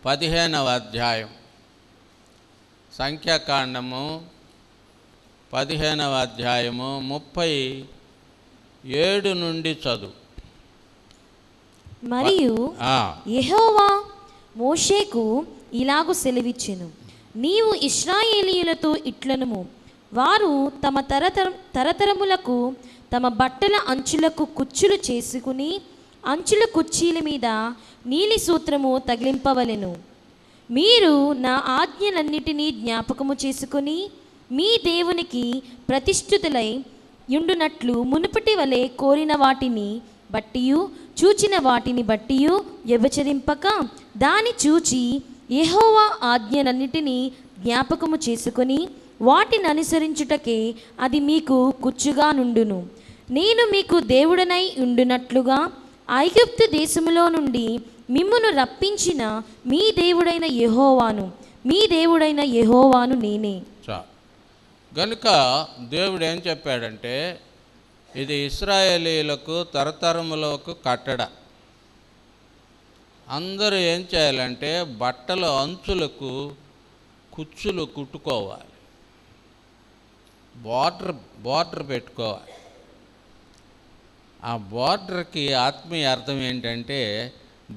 15వ అధ్యాయం. సంఖ్యాకాండము 15వ అధ్యాయము 37 నుండి చదువు. మరియు యెహోవా మోషేకు ఇలాగు సెలవిచ్చెను, నీవు ఇశ్రాయేలీయులతో ఇట్లనుము, వారు తమ తరతరములకు తమ బట్టల అంచులకు కుచ్చులు చేసుకుని అంచుల కుర్చీల మీద నీలి సూత్రము తగిలింపవలెను. మీరు నా ఆజ్ఞలన్నిటినీ జ్ఞాపకము చేసుకుని మీ దేవునికి ప్రతిష్ఠితులై యుండునట్లు మునుపటి వలె కోరిన వాటిని బట్టియు చూచిన వాటిని బట్టియు వ్యభిచరింపక దాని చూచి యెహోవా ఆజ్ఞలన్నిటినీ జ్ఞాపకము చేసుకుని వాటిని అనుసరించుటకే అది మీకు కుచ్చుగా నుండును. నేను మీకు దేవుడనై ఉండునట్లుగా ఐగుప్తు దేశములో నుండి మిమ్మును రప్పించిన మీ దేవుడైన యెహోవాను నేనే. గనుక దేవుడు ఏం చెప్పాడంటే, ఇది ఇశ్రాయేలీయులకు తరతరములకు కట్టడ. అందరూ ఏం చేయాలంటే బట్టల అంచులకు కుచ్చులు కుట్టుకోవాలి, బార్డర్ పెట్టుకోవాలి. ఆ బార్డర్కి ఆత్మీయ అర్థం ఏంటంటే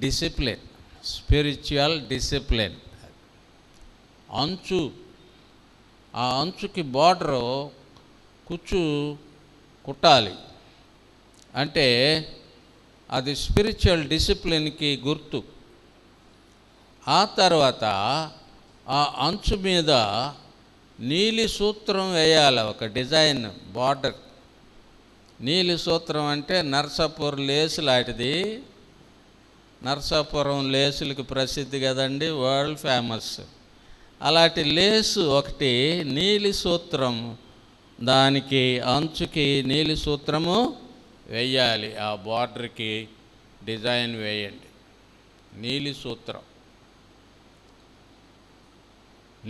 డిసిప్లిన్, స్పిరిచువల్ డిసిప్లిన్. అంచు, ఆ అంచుకి బార్డరు కుచ్చు కుట్టాలి అంటే అది స్పిరిచువల్ డిసిప్లిన్కి గుర్తు. ఆ తర్వాత ఆ అంచు మీద నీలి సూత్రం వేయాలి, ఒక డిజైన్ బార్డర్. నీలి సూత్రం అంటే నర్సాపూర్ లేసు లాంటిది. నర్సాపురం లేసులకి ప్రసిద్ధి కదండి, వరల్డ్ ఫేమస్. అలాంటి లేసు ఒకటి నీలి సూత్రం, దానికి అంచుకి నీలి సూత్రము వేయాలి. ఆ బార్డర్కి డిజైన్ వేయండి, నీలి సూత్రం.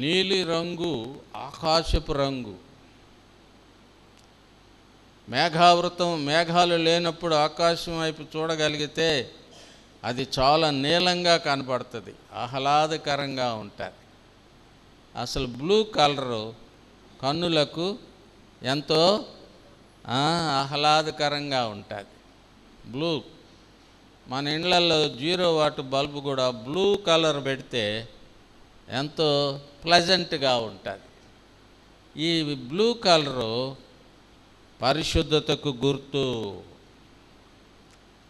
నీలి రంగు ఆకాశపు రంగు. మేఘావృతం, మేఘాలు లేనప్పుడు ఆకాశం వైపు చూడగలిగితే అది చాలా నీలంగా కనపడుతుంది, ఆహ్లాదకరంగా ఉంటుంది. అసలు బ్లూ కలరు కన్నులకు ఎంతో ఆహ్లాదకరంగా ఉంటుంది. బ్లూ, మన ఇండ్లలో 0 వాట్ బల్బు కూడా బ్లూ కలర్ పెడితే ఎంతో ప్లెజెంట్గా ఉంటుంది. ఈ బ్లూ కలరు పరిశుద్ధతకు గుర్తు.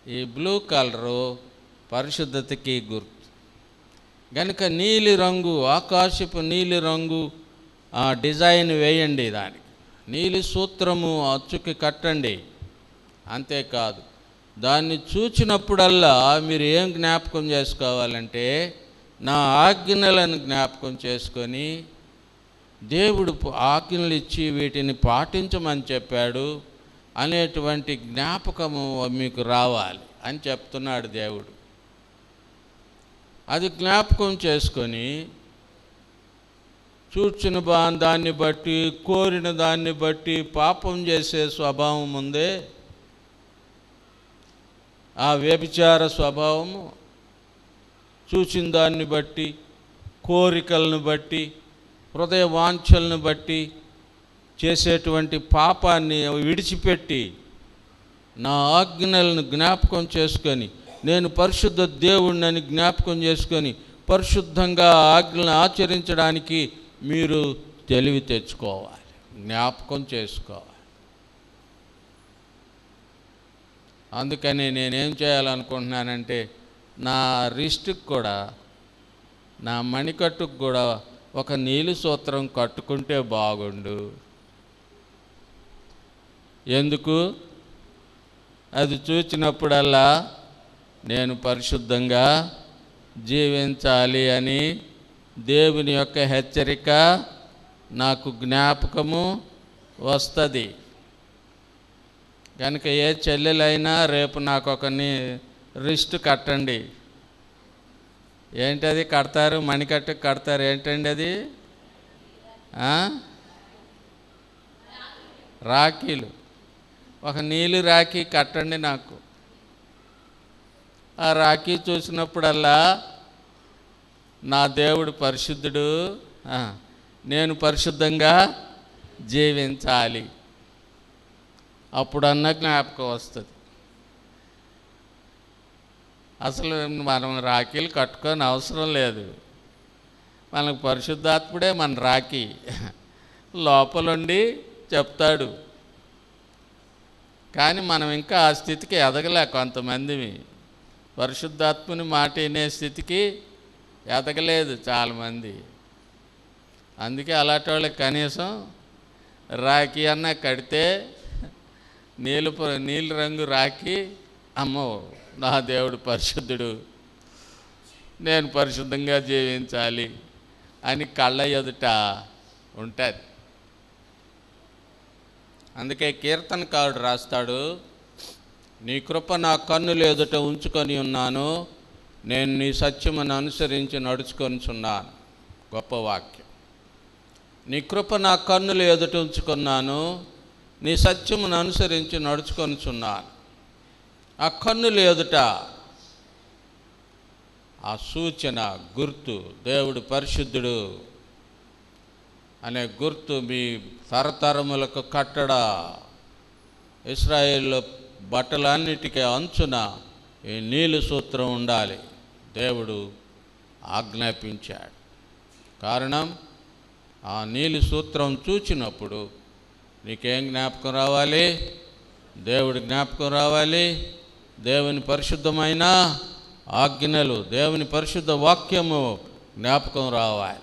ఈ బ్లూ కలరు పరిశుద్ధతకి గుర్తు. కనుక నీలి రంగు, ఆకాశపు నీలి రంగు ఆ డిజైన్ వేయండి, దానికి నీలి సూత్రము అచ్చుకి కట్టండి. అంతేకాదు, దాన్ని చూచినప్పుడల్లా మీరు ఏం జ్ఞాపకం చేసుకోవాలంటే నా ఆజ్ఞలను జ్ఞాపకం చేసుకొని, దేవుడు ఆజ్ఞలు ఇచ్చి వీటిని పాటించమని చెప్పాడు అనేటువంటి జ్ఞాపకము మీకు రావాలి. అని చెప్తున్నాడు దేవుడు. అది జ్ఞాపకం చేసుకొని చూచిన దాన్ని బట్టి, కోరిన దాన్ని బట్టి పాపం చేసే స్వభావం ఉందే, ఆ వ్యభిచార స్వభావము చూసిన దాన్ని బట్టి, కోరికలను బట్టి, హృదయ వాంఛలను బట్టి చేసేటువంటి పాపాన్ని విడిచిపెట్టి నా ఆజ్ఞలను జ్ఞాపకం చేసుకొని, నేను పరిశుద్ధ దేవుడిని జ్ఞాపకం చేసుకొని పరిశుద్ధంగా ఆజ్ఞలను ఆచరించడానికి మీరు తెలివి తెచ్చుకోవాలి, జ్ఞాపకం చేసుకోవాలి. అందుకని నేనేం చేయాలనుకుంటున్నానంటే, నా రిస్ట్కి కూడా, నా మణికట్టుకు కూడా ఒక నీలి సూత్రం కట్టుకుంటే బాగుండు. ఎందుకు? అది చూచినప్పుడల్లా నేను పరిశుద్ధంగా జీవించాలి అని దేవుని యొక్క హెచ్చరిక నాకు జ్ఞాపకము వస్తుంది. కనుక ఏ చెల్లెలైనా రేపు నాకు ఒక రిస్ట్ కట్టండి. ఏంటది కడతారు? మణికట్టుకు కడతారు. ఏంటండి అది? రాఖీలు. ఒక నీలి రాఖీ కట్టండి నాకు. ఆ రాఖీ చూసినప్పుడల్లా నా దేవుడు పరిశుద్ధుడు, నేను పరిశుద్ధంగా జీవించాలి, అప్పుడన్నా జ్ఞాపకం వస్తుంది. అసలు మనం రాఖీలు కట్టుకొని అవసరం లేదు. మనకు పరిశుద్ధాత్ముడే మన రాఖీ, లోపలుండి చెప్తాడు. కానీ మనం ఇంకా ఆ స్థితికి ఎదగలే. కొంతమంది పరిశుద్ధాత్ముని మాట వినే స్థితికి ఎదగలేదు చాలామంది. అందుకే అలాంటి వాళ్ళకి కనీసం రాఖీ అన్న కడితే నీలి రంగు రాఖీ, అమ్మో నా దేవుడు పరిశుద్ధుడు, నేను పరిశుద్ధంగా జీవించాలి అని కళ్ళ ఎదుట ఉంటుంది. అందుకే కీర్తనకారుడు రాస్తాడు, నీ కృప నా కన్నుల ఎదుట ఉంచుకొని ఉన్నాను, నేను నీ సత్యమును అనుసరించి నడుచుకొనిచున్నాను. గొప్ప వాక్యం. నీ కృప నా కన్నుల ఎదుట ఉంచుకున్నాను, నీ సత్యమును అనుసరించి నడుచుకొనిచున్నాను. ఆ కన్నుల ఎదుట ఆ సూచన, గుర్తు, దేవుడు పరిశుద్ధుడు అనే గుర్తు మీ తరతరములకు కట్టడ. ఇశ్రాయేలు బట్టలన్నిటికీ అంచున ఈ నీలి సూత్రం ఉండాలి. దేవుడు ఆజ్ఞాపించాడు. కారణం, ఆ నీలి సూత్రం చూచినప్పుడు నీకేం జ్ఞాపకం రావాలి? దేవుడి జ్ఞాపకం రావాలి. దేవుని పరిశుద్ధమైన ఆజ్ఞలు, దేవుని పరిశుద్ధ వాక్యము జ్ఞాపకం రావాలి.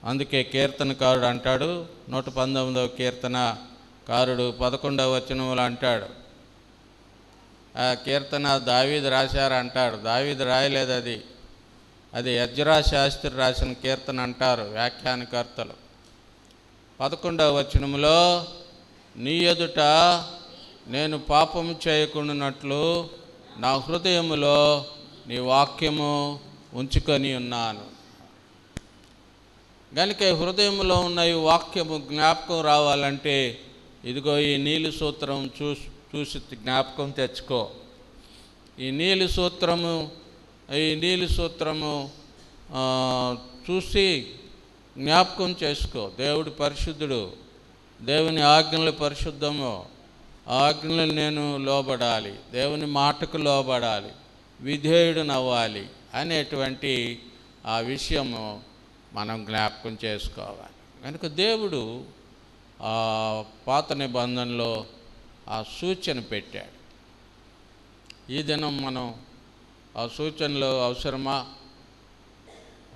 అందుకే కీర్తనకారుడు అంటాడు, 119వ కీర్తనకారుడు 11వ వచనంలో అంటాడు, ఆ కీర్తన దావీదు రాశారంటాడు. దావీదు రాయలేదు, అది ఎజ్రా శాస్త్రి రాసిన కీర్తన అంటారు వ్యాఖ్యానకర్తలు. 11వ వచనంలో, నీ ఎదుట నేను పాపము చేయకుండానట్లు నా హృదయములో నీ వాక్యము ఉంచుకొని ఉన్నాను. కనుక హృదయంలో ఉన్న ఈ వాక్యము జ్ఞాపకం రావాలంటే ఇదిగో ఈ నీలి సూత్రం చూసి జ్ఞాపకం తెచ్చుకో. ఈ నీలి సూత్రము చూసి జ్ఞాపకం చేసుకో. దేవుడు పరిశుద్ధుడు, దేవుని ఆజ్ఞలు పరిశుద్ధము, ఆజ్ఞలు నేను లోబడాలి, దేవుని మాటకు లోబడాలి, విధేయుడునవ్వాలి అనేటువంటి ఆ విషయము మనం జ్ఞాపకం చేసుకోవాలి. కనుక దేవుడు ఆ పాత నిబంధనలో ఆ సూచన పెట్టాడు. ఈ దినం మనం ఆ సూచనలు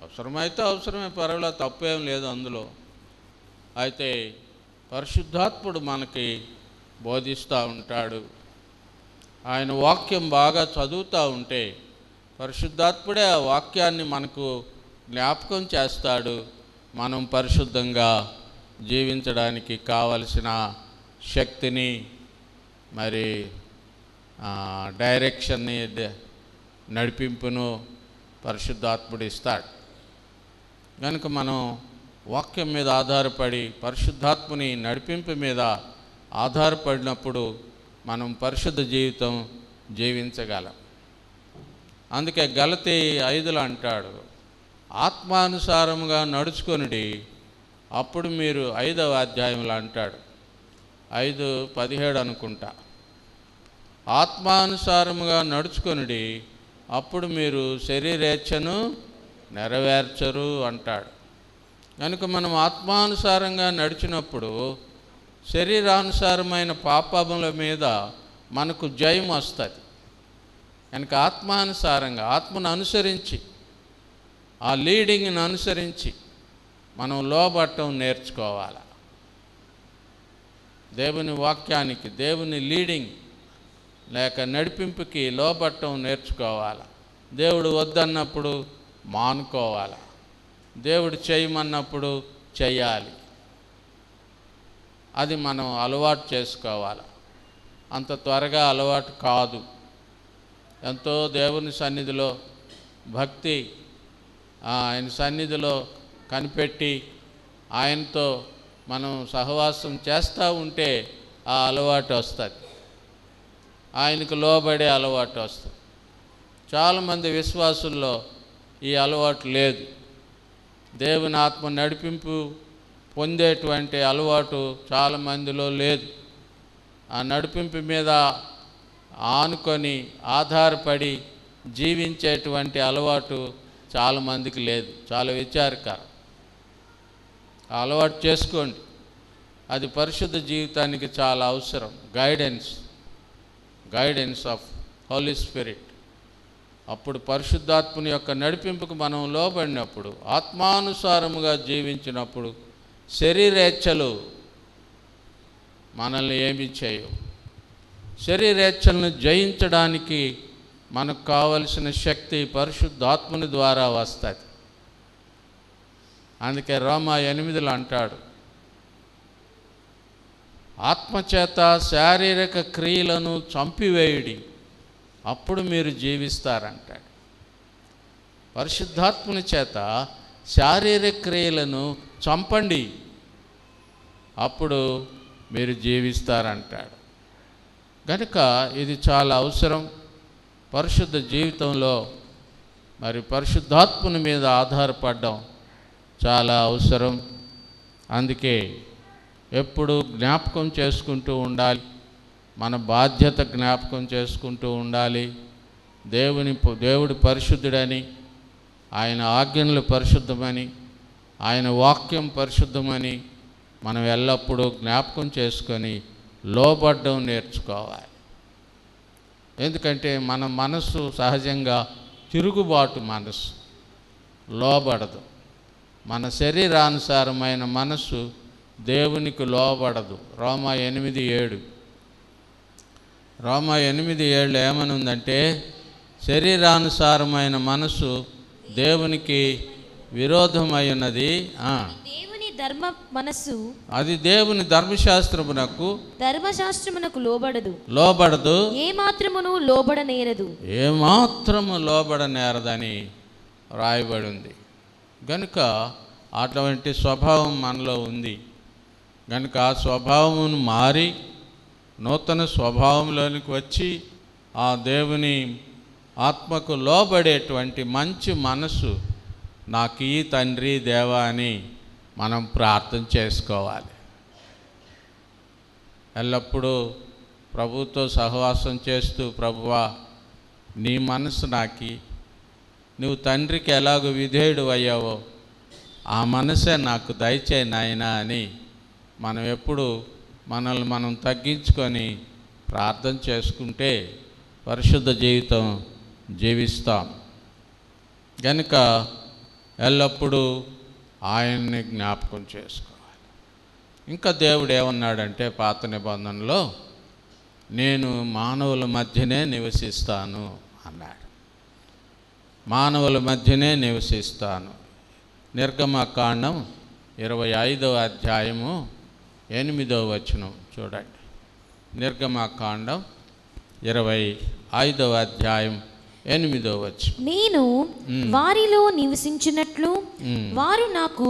అవసరమైతే అవసరమే, పర్వాలేదు, తప్పేం లేదు అందులో. అయితే పరిశుద్ధాత్ముడు మనకి బోధిస్తూ ఉంటాడు. ఆయన వాక్యం బాగా చదువుతూ ఉంటే పరిశుద్ధాత్ముడే ఆ వాక్యాన్ని మనకు జ్ఞాపకం చేస్తాడు. మనం పరిశుద్ధంగా జీవించడానికి కావలసిన శక్తిని మరి డైరెక్షన్ని నడిపింపును పరిశుద్ధాత్ముడు ఇస్తాడు. కనుక మనం వాక్యం మీద ఆధారపడి పరిశుద్ధాత్ముని నడిపింపు మీద ఆధారపడినప్పుడు మనం పరిశుద్ధ జీవితం జీవించగలం. అందుకే గలతీ 5లో అంటాడు, ఆత్మానుసారముగా నడుచుకొనుడి, అప్పుడు మీరు 5వ అధ్యాయంలో అంటాడు, 5:17 అనుకుంటా, ఆత్మానుసారముగా నడుచుకొనుడి, అప్పుడు మీరు శరీరేచ్ఛను నెరవేర్చరు అంటాడు. కనుక మనం ఆత్మానుసారంగా నడిచినప్పుడు శరీరానుసారమైన పాపముల మీద మనకు జయం వస్తుంది. కనుక ఆత్మానుసారంగా ఆత్మను అనుసరించి ఆ లీడింగ్ని అనుసరించి మనం లోబట్టం నేర్చుకోవాలి. దేవుని వాక్యానికి, దేవుని లీడింగ్ లేక నడిపింపుకి లోబట్టం నేర్చుకోవాలి. దేవుడు వద్దన్నప్పుడు మానుకోవాలి, దేవుడు చేయమన్నప్పుడు చెయ్యాలి. అది మనం అలవాటు చేసుకోవాలి. అంత త్వరగా అలవాటు కాదు. ఎంతో దేవుని సన్నిధిలో భక్తి, ఆయన సన్నిధిలో కనిపెట్టి ఆయనతో మనం సహవాసం చేస్తూ ఉంటే ఆ అలవాటు వస్తుంది, ఆయనకు లోబడే అలవాటు వస్తుంది. చాలామంది విశ్వాసుల్లో ఈ అలవాటు లేదు. దేవుని ఆత్మ నడిపింపు పొందేటువంటి అలవాటు చాలామందిలో లేదు. ఆ నడిపింపు మీద ఆనుకొని ఆధారపడి జీవించేటువంటి అలవాటు చాలామందికి లేదు. చాలా విచారకరం. ఆ అలవాటు చేసుకోండి, అది పరిశుద్ధ జీవితానికి చాలా అవసరం. Guidance of holy spirit. అప్పుడు పరిశుద్ధాత్మని యొక్క నడిపింపుకు మనం లోబడినప్పుడు, ఆత్మానుసారముగా జీవించినప్పుడు శరీరేచ్ఛలు మనల్ని ఏమీ చేయవు. శరీరేచ్ఛలను జయించడానికి మనకు కావలసిన శక్తి పరిశుద్ధాత్మని ద్వారా వస్తుంది. అందుకే రోమా 8లో అంటాడు, ఆత్మచేత శారీరక క్రియలను చంపివేయుడి, అప్పుడు మీరు జీవిస్తారంటాడు. పరిశుద్ధాత్మని చేత శారీరక క్రియలను చంపండి, అప్పుడు మీరు జీవిస్తారంటాడు. కనుక ఇది చాలా అవసరం. పరిశుద్ధ జీవితంలో మరి పరిశుద్ధాత్మని మీద ఆధారపడడం చాలా అవసరం. అందుకే ఎప్పుడు జ్ఞాపకం చేసుకుంటూ ఉండాలి, మన బాధ్యత జ్ఞాపకం చేసుకుంటూ ఉండాలి. దేవుడు పరిశుద్ధుడని, ఆయన ఆజ్ఞలు పరిశుద్ధమని, ఆయన వాక్యం పరిశుద్ధమని మనం ఎల్లప్పుడూ జ్ఞాపకం చేసుకొని లోబడ్డం నేర్చుకోవాలి. ఎందుకంటే మన మనస్సు సహజంగా తిరుగుబాటు మనస్సు, లోబడదు. మన శరీరానుసారమైన మనస్సు దేవునికి లోబడదు. రోమా 8:7 ఏమని ఉందంటే, శరీరానుసారమైన మనస్సు దేవునికి విరోధమై ఉన్నది. ధర్మ మనస్సు అది దేవుని ధర్మశాస్త్రమునకు లోబడదు, ఏమాత్రము లోబడనేరదని రాయబడి ఉంది. గనుక అటువంటి స్వభావం మనలో ఉంది. గనుక ఆ స్వభావమును మారి నూతన స్వభావంలోనికి వచ్చి ఆ దేవుని ఆత్మకు లోబడేటువంటి మంచి మనసు నాకు ఈ తండ్రి దేవా అని మనం ప్రార్థన చేసుకోవాలి. ఎల్లప్పుడూ ప్రభుతో సహవాసం చేస్తూ, ప్రభువా నీ మనసు నాకి, నువ్వు తండ్రికి ఎలాగో విధేయుడు అయ్యావో ఆ మనసే నాకు దయచేయి నాయనా అని మనం ఎప్పుడు మనల్ని మనం తగ్గించుకొని ప్రార్థన చేసుకుంటే పరిశుద్ధ జీవితం జీవిస్తాం. కనుక ఎల్లప్పుడూ ఆయన్ని జ్ఞాపకం చేసుకోవాలి. ఇంకా దేవుడు ఏమన్నాడంటే పాత నిబంధనలో, నేను మానవుల మధ్యనే నివసిస్తాను అన్నాడు. మానవుల మధ్యనే నివసిస్తాను. నిర్గమకాండం 25వ అధ్యాయము 8వ వచనం చూడండి. నిర్గమకాండం 25వ అధ్యాయం 8వ వచనం. నేను వారిలో నివసించినట్లు వారు నాకు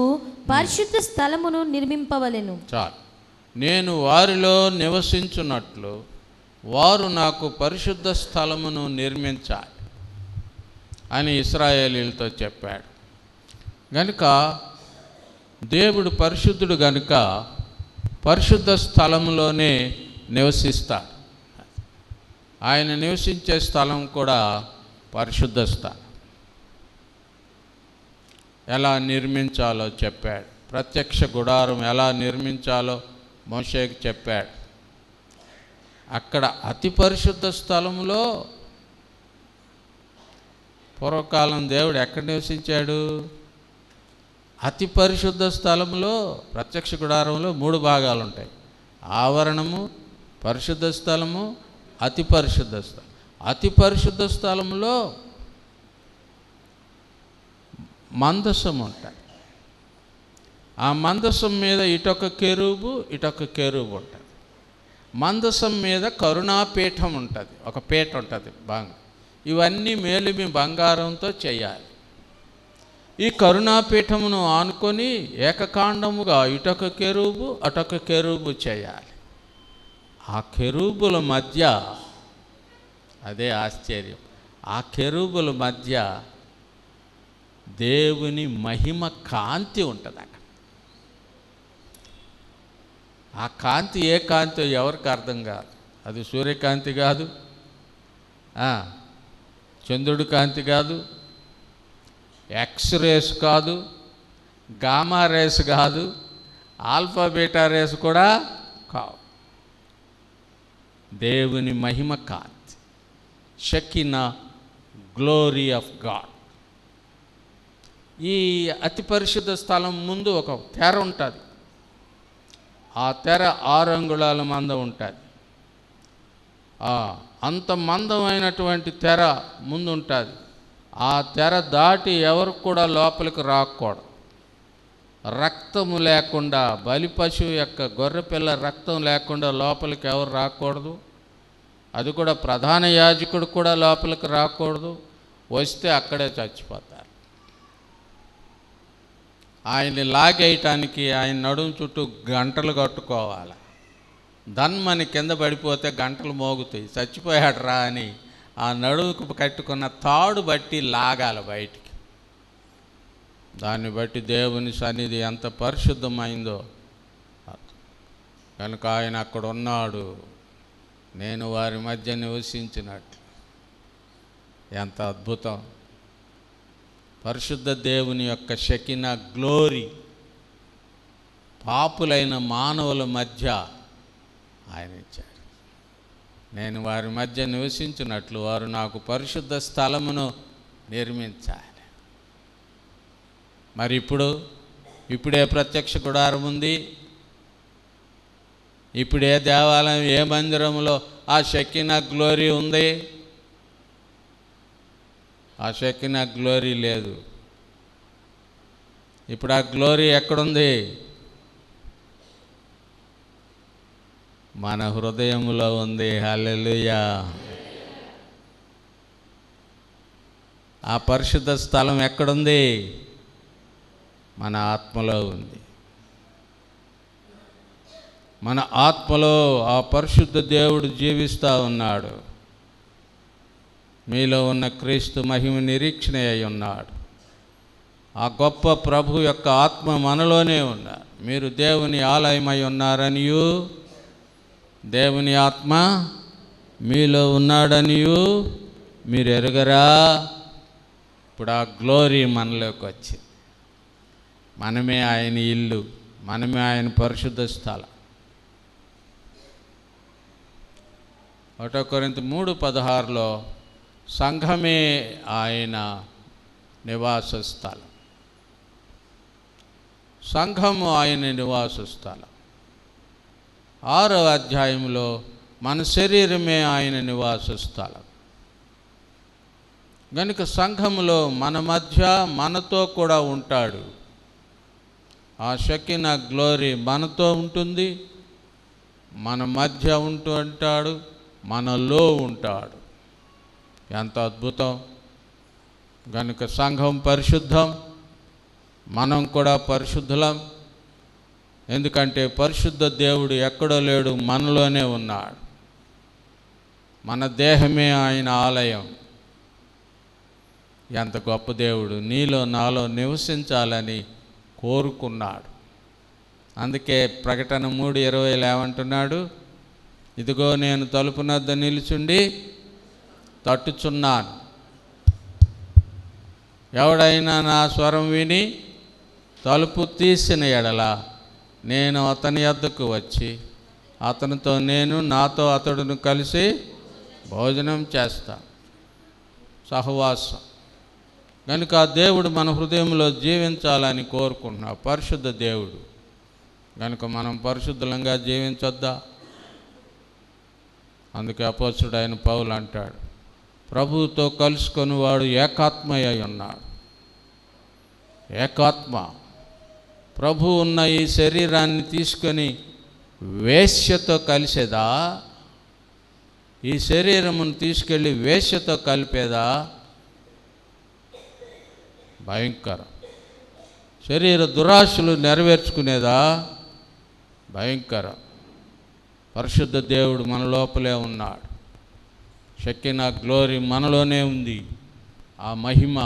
పరిశుద్ధ స్థలమును నిర్మింపవలెను. చాలు. నేను వారిలో నివసించున్నట్లు వారు నాకు పరిశుద్ధ స్థలమును నిర్మించాలి అని ఇశ్రాయేలీయులతో చెప్పాడు. గనుక దేవుడు పరిశుద్ధుడు గనుక పరిశుద్ధ స్థలంలోనే నివసిస్తాడు. ఆయన నివసించే స్థలం కూడా పరిశుద్ధ స్థలం. ఎలా నిర్మించాలో చెప్పాడు. ప్రత్యక్ష గుడారం ఎలా నిర్మించాలో మోషేకి చెప్పాడు. అక్కడ అతి పరిశుద్ధ స్థలంలో పూర్వకాలం దేవుడు ఎక్కడ నివసించాడు? అతి పరిశుద్ధ స్థలంలో. ప్రత్యక్ష గుడారంలో 3 భాగాలు ఉంటాయి: ఆవరణము, పరిశుద్ధ స్థలము, అతి పరిశుద్ధ స్థలం. అతి పరిశుద్ధ స్థలంలో మందసం ఉంటుంది. ఆ మందసం మీద ఇటొక కెరూబు, ఇటొక కెరూబు ఉంటుంది. మందసం మీద కరుణాపీఠం ఉంటుంది, ఒక పీఠ ఉంటుంది బాగా. ఇవన్నీ మేలిమి బంగారంతో చేయాలి. ఈ కరుణాపీఠమును ఆనుకొని ఏకకాండముగా ఇటొక కెరూబు, అటొక కెరూబు చేయాలి. ఆ కెరూబుల మధ్య, అదే ఆశ్చర్యం, ఆ కెరూబుల మధ్య దేవుని మహిమ కాంతి ఉంటుంది అక్కడ. ఆ కాంతి ఏ కాంతి ఎవరికి అర్థం కాదు. అది సూర్యకాంతి కాదు, చంద్రుడి కాంతి కాదు, ఎక్స్ రేస్ కాదు, గామా రేస్ కాదు, ఆల్ఫా బీటా రేస్ కూడా కావు. దేవుని మహిమ కాంతి, షకినా, గ్లోరీ ఆఫ్ గాడ్. ఈ అతి పరిశుద్ధ స్థలం ముందు ఒక తెర ఉంటుంది. ఆ తెర 6 అంగుళాల మందం ఉంటుంది. అంత మందమైనటువంటి తెర ముందు ఉంటుంది. ఆ తెర దాటి ఎవరు కూడా లోపలికి రాకూడదు. రక్తము లేకుండా, బలి పశువు యొక్క గొర్రెపిల్ల రక్తం లేకుండా లోపలికి ఎవరు రాకూడదు. అది కూడా ప్రధాన యాజకుడు కూడా లోపలికి రాకూడదు. వస్తే అక్కడే చచ్చిపోతారు. ఆయన్ని లాగేయటానికి ఆయన నడుము చుట్టూ గంటలు కట్టుకోవాలి. ధన్మని కింద పడిపోతే గంటలు మోగుతాయి. చచ్చిపోయాడు రా అని ఆ నడుముకు కట్టుకున్న తాడు బట్టి లాగాలి బయటికి. దాన్ని బట్టి దేవుని సన్నిధి ఎంత పరిశుద్ధమైందో. కనుక ఆయన అక్కడ ఉన్నాడు, నేను వారి మధ్య నివసించినట్లు. ఎంత అద్భుతం! పరిశుద్ధ దేవుని యొక్క షకినా గ్లోరీ పాపులైన మానవుల మధ్య ఆయన ఇచ్చాడు. నేను వారి మధ్య నివసించినట్లు వారు నాకు పరిశుద్ధ స్థలమును నిర్మించాలి. మరి ఇప్పుడే ప్రత్యక్ష గుడారం ఉంది. ఇప్పుడే దేవాలయం, ఏ మందిరంలో ఆ షకినా గ్లోరీ ఉంది? ఆ షకినా గ్లోరీ లేదు. ఇప్పుడు ఆ గ్లోరీ ఎక్కడుంది? మన హృదయంలో ఉంది. హల్లెలూయా! ఆ పరిశుద్ధ స్థలం ఎక్కడుంది? మన ఆత్మలో ఉంది. మన ఆత్మలో ఆ పరిశుద్ధ దేవుడు జీవిస్తూ ఉన్నాడు. మీలో ఉన్న క్రీస్తు మహిమ నిరీక్షణ అయి ఉన్నాడు. ఆ గొప్ప ప్రభు యొక్క ఆత్మ మనలోనే ఉన్నారు. మీరు దేవుని ఆలయమై ఉన్నారనియు, దేవుని ఆత్మ మీలో ఉన్నాడనియు మీరు ఎరుగరా? ఇప్పుడు ఆ గ్లోరీ మనలోకి వచ్చింది. మనమే ఆయన ఇల్లు, మనమే ఆయన పరిశుద్ధ స్థలం. 1 కొరింథీ 3:16లో సంఘమే ఆయన నివాస స్థలం. సంఘము ఆయన నివాస స్థలం. 6వ అధ్యాయంలో మన శరీరమే ఆయన నివాస స్థలం. గనుక సంఘములో మన మధ్య మనతో కూడా ఉంటాడు. ఆ షకినా గ్లోరీ మనతో ఉంటుంది, మన మధ్య ఉంటూ ఉంటాడు. మనలో ఉంటాడు. ఎంత అద్భుతం! కనుక సంఘం పరిశుద్ధం, మనం కూడా పరిశుద్ధులం. ఎందుకంటే పరిశుద్ధ దేవుడు ఎక్కడో లేడు, మనలోనే ఉన్నాడు. మన దేహమే ఆయన ఆలయం. ఎంత గొప్ప దేవుడు! నీలో నాలో నివసించాలని కోరుకున్నాడు. అందుకే ప్రకటన 3:20 ఏమంటున్నాడు? ఇదిగో నేను తలుపు నద్ద నిలుచుండి తట్టుచున్నాను. ఎవడైనా నా స్వరం విని తలుపు తీసిన ఎడల నేను అతని యొద్దకు వచ్చి అతనితో నేను, నాతో అతడును కలిసి భోజనం చేస్తా. సహవాసం. కనుక ఆ దేవుడు మన హృదయంలో జీవించాలని కోరుకుంటున్నాడు. పరిశుద్ధ దేవుడు. కనుక మనం పరిశుద్ధంగా జీవించొద్దా? అందుకే అపోస్తలుడైన పౌలు అంటాడు, ప్రభువుతో కలుసుకొని వాడు ఏకాత్మయ్య ఉన్నాడు. ఏకాత్మ. ప్రభు ఉన్న ఈ శరీరాన్ని తీసుకొని వేశ్యతో కలిసేదా? ఈ శరీరమును తీసుకెళ్ళి వేశ్యతో కలిపేదా? భయంకరం. శరీర దురాశలు నెరవేర్చుకునేదా? భయంకరం. పరిశుద్ధ దేవుడు మన లోపలే ఉన్నాడు. షెకినా గ్లోరీ మనలోనే ఉంది. ఆ మహిమ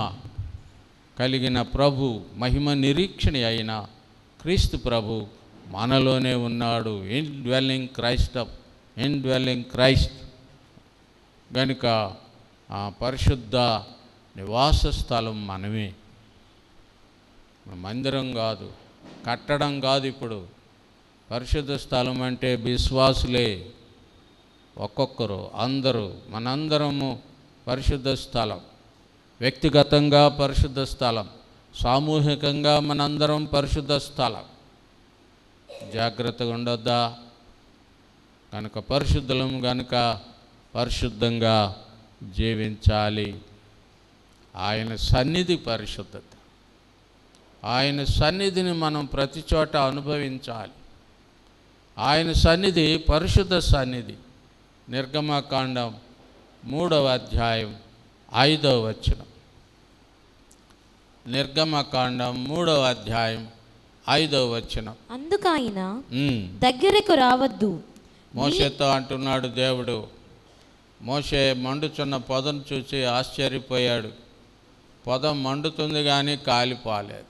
కలిగిన ప్రభు, మహిమ నిరీక్షణ అయిన క్రీస్తు ప్రభు మనలోనే ఉన్నాడు. Indwelling Christ. కనుక ఆ పరిశుద్ధ నివాస స్థలం మనమే. మందిరం కాదు, కట్టడం కాదు. ఇప్పుడు పరిశుద్ధ స్థలం అంటే విశ్వాసులే, ఒక్కొక్కరు, అందరూ, మనందరము పరిశుద్ధ స్థలం. వ్యక్తిగతంగా పరిశుద్ధ స్థలం, సామూహికంగా మనందరం పరిశుద్ధ స్థలం. జాగ్రత్తగా ఉండొద్దా? కనుక పరిశుద్ధులం, కనుక పరిశుద్ధంగా జీవించాలి. ఆయన సన్నిధి పరిశుద్ధత. ఆయన సన్నిధిని మనం ప్రతి చోట అనుభవించాలి. ఆయన సన్నిధి పరిశుద్ధ సన్నిధి. నిర్గమకాండం 3:5. నిర్గమకాండం 3:5. అందుకైన దగ్గరకు రావద్దు. మోషేతో అంటున్నాడు దేవుడు. మోషే మండుచున్న పొదను చూసి ఆశ్చర్యపోయాడు. పొద మండుతుంది కానీ కాలిపోలేదు.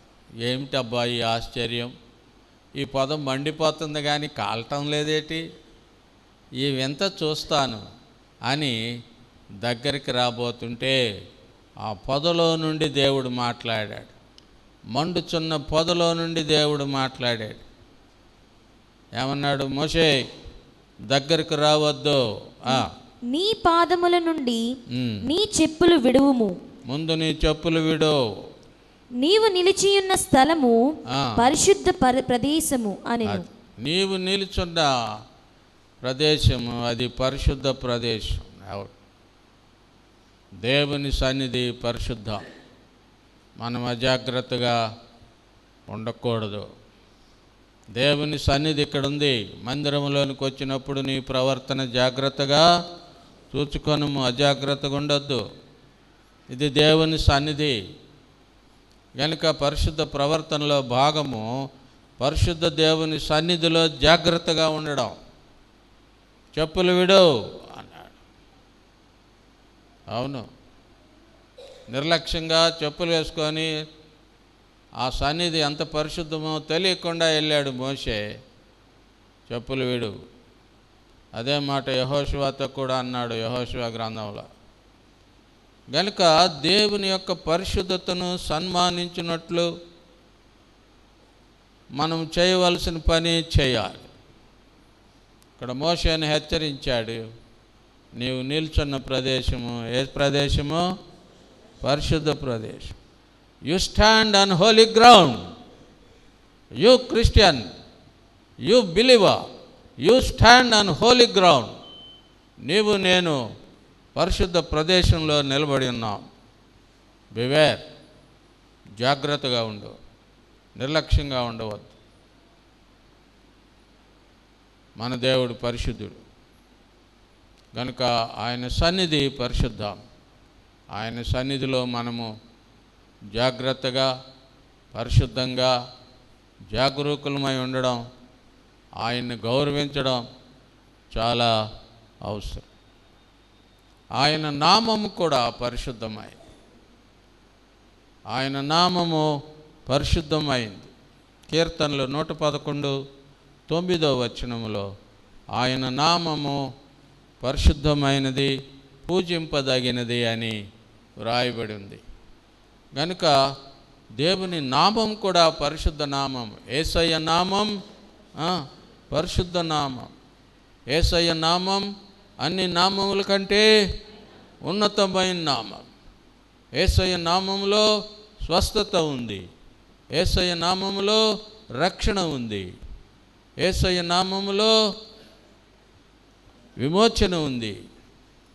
ఏమిటబ్బా ఈ ఆశ్చర్యం? ఈ పొద మండిపోతుంది కానీ కాలటం లేదేటి? ఈ వింత చూస్తాను అని దగ్గరికి రాబోతుంటే ఆ పొదలో నుండి దేవుడు మాట్లాడాడు. మండుచున్న పొదలో నుండి దేవుడు మాట్లాడాడు. ఏమన్నాడు? మోషే దగ్గరకు రావద్దు, నీ పాదముల నుండి నీ చెప్పులు విడువుము. ముందు నీ చెప్పులు విడు. నీవు నిలిచియున్న స్థలము పరిశుద్ధ ప్రదేశము అని. నీవు నిలుచున్న ప్రదేశము అది పరిశుద్ధ ప్రదేశం. దేవుని సన్నిధి పరిశుద్ధం. మనం అజాగ్రత్తగా ఉండకూడదు. దేవుని సన్నిధి ఇక్కడ ఉంది. మందిరంలోనికి వచ్చినప్పుడు నీ ప్రవర్తన జాగ్రత్తగా చూచుకొనుము, అజాగ్రత్తగా ఉండొద్దు. ఇది దేవుని సన్నిధి. కనుక పరిశుద్ధ ప్రవర్తనలో భాగము పరిశుద్ధ దేవుని సన్నిధిలో జాగ్రత్తగా ఉండడం. చెప్పులు విడు అన్నాడు. అవును, నిర్లక్ష్యంగా చెప్పులు వేసుకొని ఆ సన్నిధి ఎంత పరిశుద్ధమో తెలియకుండా వెళ్ళాడు మోషే. చెప్పులు విడు. అదే మాట యెహోషువతో కూడా అన్నాడు, యెహోషువ గ్రంథంలో. గనుక దేవుని యొక్క పరిశుద్ధతను సన్మానించినట్లు మనం చేయవలసిన పని చేయాలి. ఇక్కడ మోషేని హెచ్చరించాడు. నీవు నిల్చున్న ప్రదేశము ఏ ప్రదేశము? పరిశుద్ధ ప్రదేశం. You stand on holy ground. You Christian, you believer, you stand on holy ground. నీవు నేను పరిశుద్ధ ప్రదేశంలో నిలబడి ఉన్నాం. బివేర్, జాగ్రత్తగా ఉండు, నిర్లక్ష్యంగా ఉండవద్దు. మన దేవుడు పరిశుద్ధుడు. కనుక ఆయన సన్నిధి పరిశుద్ధం. ఆయన సన్నిధిలో మనము జాగ్రత్తగా, పరిశుద్ధంగా, జాగరూకులమై ఉండడం, ఆయన్ని గౌరవించడం చాలా అవసరం. ఆయన నామము కూడా పరిశుద్ధమైంది. ఆయన నామము పరిశుద్ధమైంది. కీర్తనలు 111:9 ఆయన నామము పరిశుద్ధమైనది, పూజింపదగినది అని వ్రాయబడి ఉంది. కనుక దేవుని నామం కూడా పరిశుద్ధ నామం. యేసయ్య నామం పరిశుద్ధ నామం. యేసయ్య నామం అన్ని నామముల కంటే ఉన్నతమైన నామం. యేసయ్య నామములో స్వస్థత ఉంది. యేసయ్య నామములో రక్షణ ఉంది. యేసయ్య నామములో విమోచన ఉంది,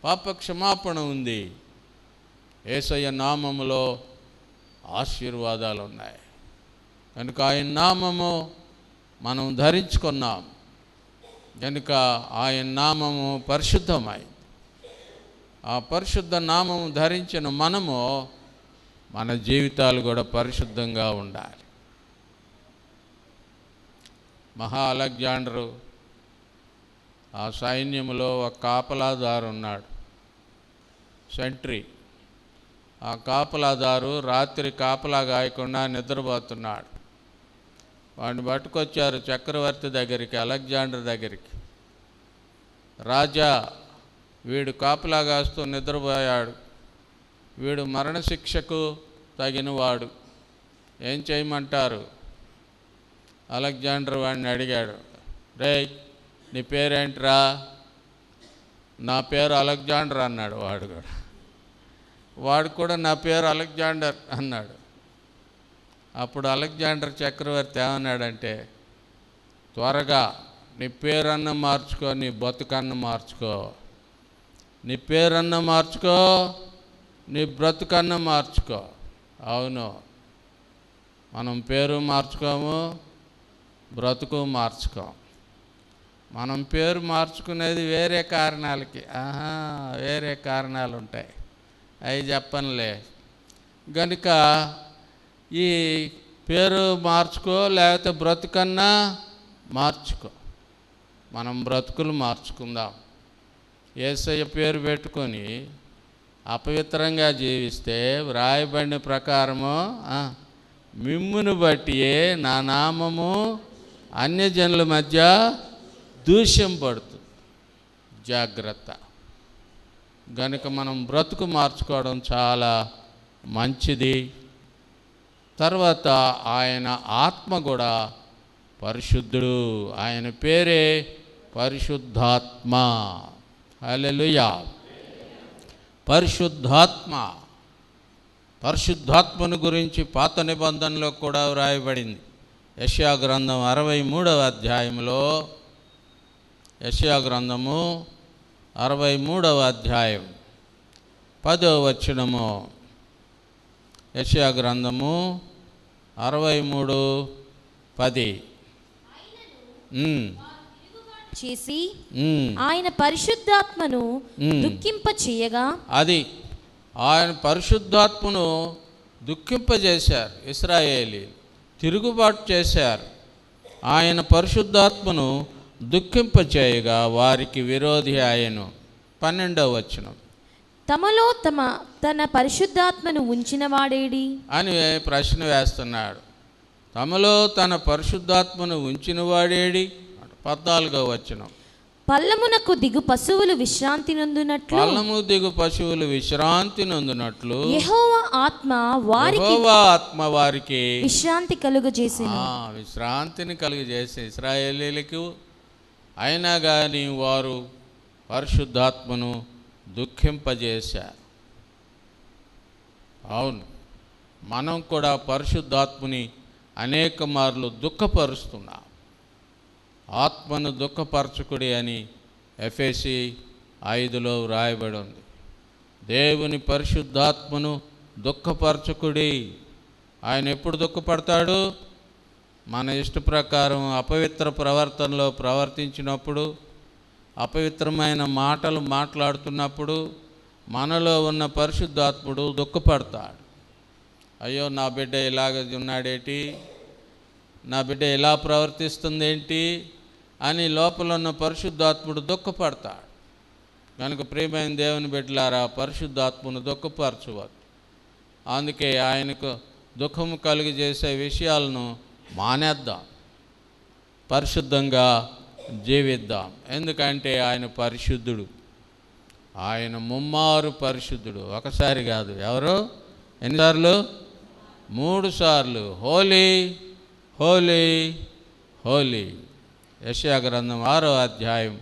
పాప క్షమాపణ ఉంది. యేసయ్య నామములో ఆశీర్వాదాలు ఉన్నాయి. కనుక ఆయన నామము మనం ధరించుకున్నాం. కనుక ఆయన నామము పరిశుద్ధమైంది. ఆ పరిశుద్ధ నామము ధరించిన మనము మన జీవితాలు కూడా పరిశుద్ధంగా ఉండాలి. మహా అలెగ్జాండరు ఆ సైన్యంలో ఒక కాపలాదారు ఉన్నాడు, సెంట్రీ. ఆ కాపలాదారు రాత్రి కాపలా గాయకుండా నిద్రపోతున్నాడు. వాడిని పట్టుకొచ్చారు చక్రవర్తి దగ్గరికి, అలెగ్జాండర్ దగ్గరికి. రాజా, వీడు కాపలా కాస్తూ నిద్రపోయాడు, వీడు మరణశిక్షకు తగినవాడు, ఏం చేయమంటారు? అలెగ్జాండర్ వాడిని అడిగాడు, రేయ్ నీ పేరేంట్రా? నా పేరు అలెగ్జాండర్ అన్నాడు. వాడు కూడా నా పేరు అలెగ్జాండర్ అన్నాడు. అప్పుడు అలెగ్జాండర్ చక్రవర్తి ఏమన్నాడంటే, త్వరగా నీ పేరన్న మార్చుకో, నీ బతుకన్న మార్చుకో. నీ పేరన్న మార్చుకో, నీ బ్రతుకన్న మార్చుకో. అవును, మనం పేరు మార్చుకోము, బ్రతుకు మార్చుకోము. మనం పేరు మార్చుకునేది వేరే కారణాలకి. వేరే కారణాలు ఉంటాయి, అవి చెప్పనులే. కనుక ఈ పేరు మార్చుకో, లేకపోతే బ్రతుకన్నా మార్చుకో. మనం బ్రతుకులు మార్చుకుందాం. యేసయ్య పేరు పెట్టుకొని అపవిత్రంగా జీవిస్తే వ్రాయబడిన ప్రకారము మిమ్మును బట్టియే నా నామము అన్యజనుల మధ్య దూష్యం పడుతుంది. జాగ్రత్త. గనుక మనం బ్రతుకు మార్చుకోవడం చాలా మంచిది. తర్వాత ఆయన ఆత్మ కూడా పరిశుద్ధుడు. ఆయన పేరే పరిశుద్ధాత్మ. హల్లెలూయా. పరిశుద్ధాత్మ. పరిశుద్ధాత్మను గురించి పాత నిబంధనలో కూడా వ్రాయబడింది. యెషయా గ్రంథం 63వ అధ్యాయంలో, యెషయా గ్రంథము 63వ అధ్యాయం 10వ వచనము. యెషయా గ్రంథము 63:10. చేసి ఆయన పరిశుద్ధాత్మను దుఃఖింప చేయగా, అది ఆయన పరిశుద్ధాత్మను దుఃఖింపజేశారు. ఇశ్రాయేలీయులు తిరుగుబాటు చేశారు. ఆయన పరిశుద్ధాత్మను దుఃఖింపచేయగా వారికి విరోధి ఆయను. 12వ వచనం. తమలో తన పరిశుద్ధాత్మను ఉంచిన వాడేడి అని ప్రశ్న వేస్తున్నాడు. తమలో తన పరిశుద్ధాత్మను ఉంచిన వాడేడి? 14వ వచనం. పల్లమునకు దిగు పశువులు విశ్రాంతి నొందునట్లు, పల్లము దిగు పశువులు విశ్రాంతి నొందునట్లు యెహోవా ఆత్మ వారికి విశ్రాంతి కలుగజేసెను. విశ్రాంతిని కలుగజేసే ఇశ్రాయేలీయులకు. అయినా కానీ వారు పరిశుద్ధాత్మను దుఃఖింపజేశారు. అవును, మనం కూడా పరిశుద్ధాత్మని అనేక మార్లు దుఃఖపరుస్తున్నాం. ఆత్మను దుఃఖపరచుకుడి అని ఎఫెసీ 5లో వ్రాయబడి ఉంది. దేవుని పరిశుద్ధాత్మను దుఃఖపరచుకుడి. ఆయన ఎప్పుడు దుఃఖపడతాడు? మన ఇష్ట ప్రకారం అపవిత్ర ప్రవర్తనలో ప్రవర్తించినప్పుడు, అపవిత్రమైన మాటలు మాట్లాడుతున్నప్పుడు మనలో ఉన్న పరిశుద్ధాత్ముడు దుఃఖపడతాడు. అయ్యో, నా బిడ్డ ఇలాగ ఉన్నాడేంటి, నా బిడ్డ ఇలా ప్రవర్తిస్తుంది ఏంటి అని లోపల ఉన్న పరిశుద్ధాత్ముడు దుఃఖపడతాడు. కనుక ప్రియమైన దేవుని బిడ్డలారా, పరిశుద్ధాత్మను దుఃఖపరచవద్దు. అందుకే ఆయనకు దుఃఖము కలిగజేసే విషయాలను మానేద్దాం, పరిశుద్ధంగా జీవిద్దాం. ఎందుకంటే ఆయన పరిశుద్ధుడు, ఆయన ముమ్మారు పరిశుద్ధుడు. ఒకసారి కాదు, ఎవరు ఎన్నిసార్లు? 3 సార్లు. హోలీ హోలీ హోలీ. యెషయా గ్రంథం 6వ అధ్యాయం,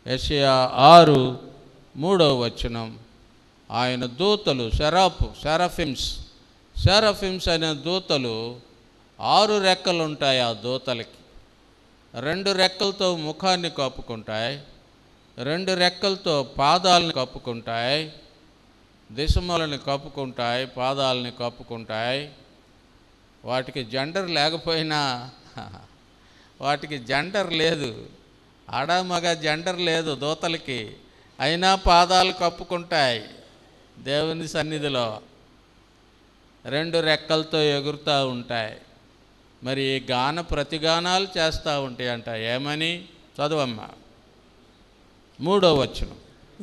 యెషయా 6:3 వచనం. ఆయన దూతలు సెరాఫిమ్స్ అనే దూతలు 6 రెక్కలు ఉంటాయి. ఆ దూతలకి 2 రెక్కలతో ముఖాన్ని కప్పుకుంటాయి, 2 రెక్కలతో పాదాలను కప్పుకుంటాయి, దిశములను కప్పుకుంటాయి, పాదాలని కప్పుకుంటాయి. వాటికి జెండర్ లేకపోయినా, వాటికి జెండర్ లేదు, ఆడ మగ జెండర్ లేదు దూతలకి, అయినా పాదాలు కప్పుకుంటాయి. దేవుని సన్నిధిలో 2 రెక్కలతో ఎగురుతూ ఉంటాయి. మరి ఈ ప్రతిగానాలు చేస్తూ ఉంటాయి అంట. ఏమని? చదువమ్మా 3వ వచనం.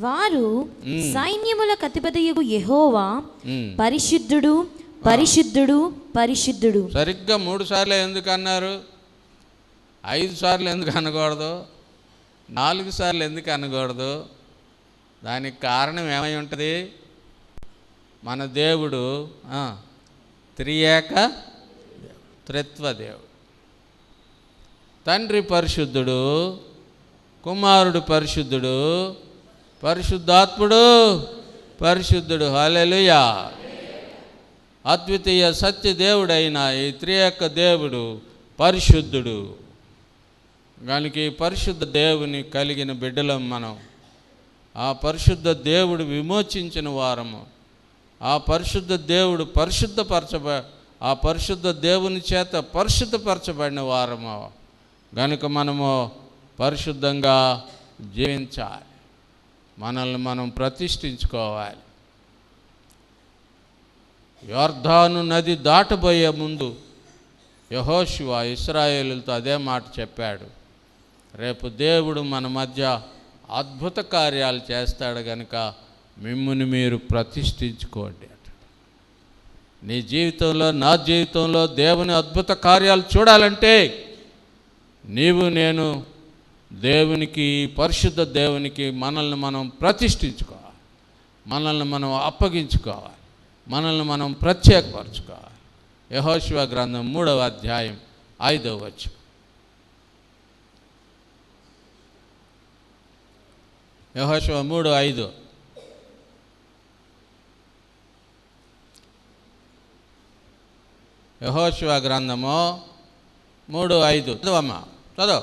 వారు సైన్యములకు అధిపతియగు యెహోవా పరిశుద్ధుడు పరిశుద్ధుడు పరిశుద్ధుడు. సరిగ్గా 3 సార్లు ఎందుకు అన్నారు? 5 సార్లు ఎందుకు అనకూడదు? 4 సార్లు ఎందుకు అనకూడదు? దానికి కారణం ఏమై ఉంటుంది? మన దేవుడు త్రియేక త్రిత్వదేవుడు. తండ్రి పరిశుద్ధుడు, కుమారుడు పరిశుద్ధుడు, పరిశుద్ధాత్ముడు పరిశుద్ధుడు. హల్లెలూయా. అద్వితీయ సత్య దేవుడైన ఈ త్రియేక దేవుడు పరిశుద్ధుడు. కనుక ఈ పరిశుద్ధ దేవుని కలిగిన బిడ్డలం మనం. ఆ పరిశుద్ధ దేవుడు విమోచించిన వారము, ఆ పరిశుద్ధ దేవుడు ఆ పరిశుద్ధ దేవుని చేత పరిశుద్ధపరచబడిన వారము. కనుక మనము పరిశుద్ధంగా జీవించాలి, మనల్ని మనం ప్రతిష్ఠించుకోవాలి. యొర్దాను నది దాటబోయే ముందు యెహోషువ ఇశ్రాయేలులతో అదే మాట చెప్పాడు. రేపు దేవుడు మన మధ్య అద్భుత కార్యాలు చేస్తాడు, కనుక మిమ్ముని మీరు ప్రతిష్ఠించుకోండి. నీ జీవితంలో, నా జీవితంలో దేవుని అద్భుత కార్యాలు చూడాలంటే నీవు నేను దేవునికి, పరిశుద్ధ దేవునికి మనల్ని మనం ప్రతిష్ఠించుకోవాలి, మనల్ని మనం అప్పగించుకోవాలి, మనల్ని మనం ప్రత్యేకపరచుకోవాలి. యెహోషువ గ్రంథం 3వ అధ్యాయం 5వ వచనం. యెహోషువ 3:5. యెహోషువ గ్రంథము 3:5. చదవమ్మా, చదవ.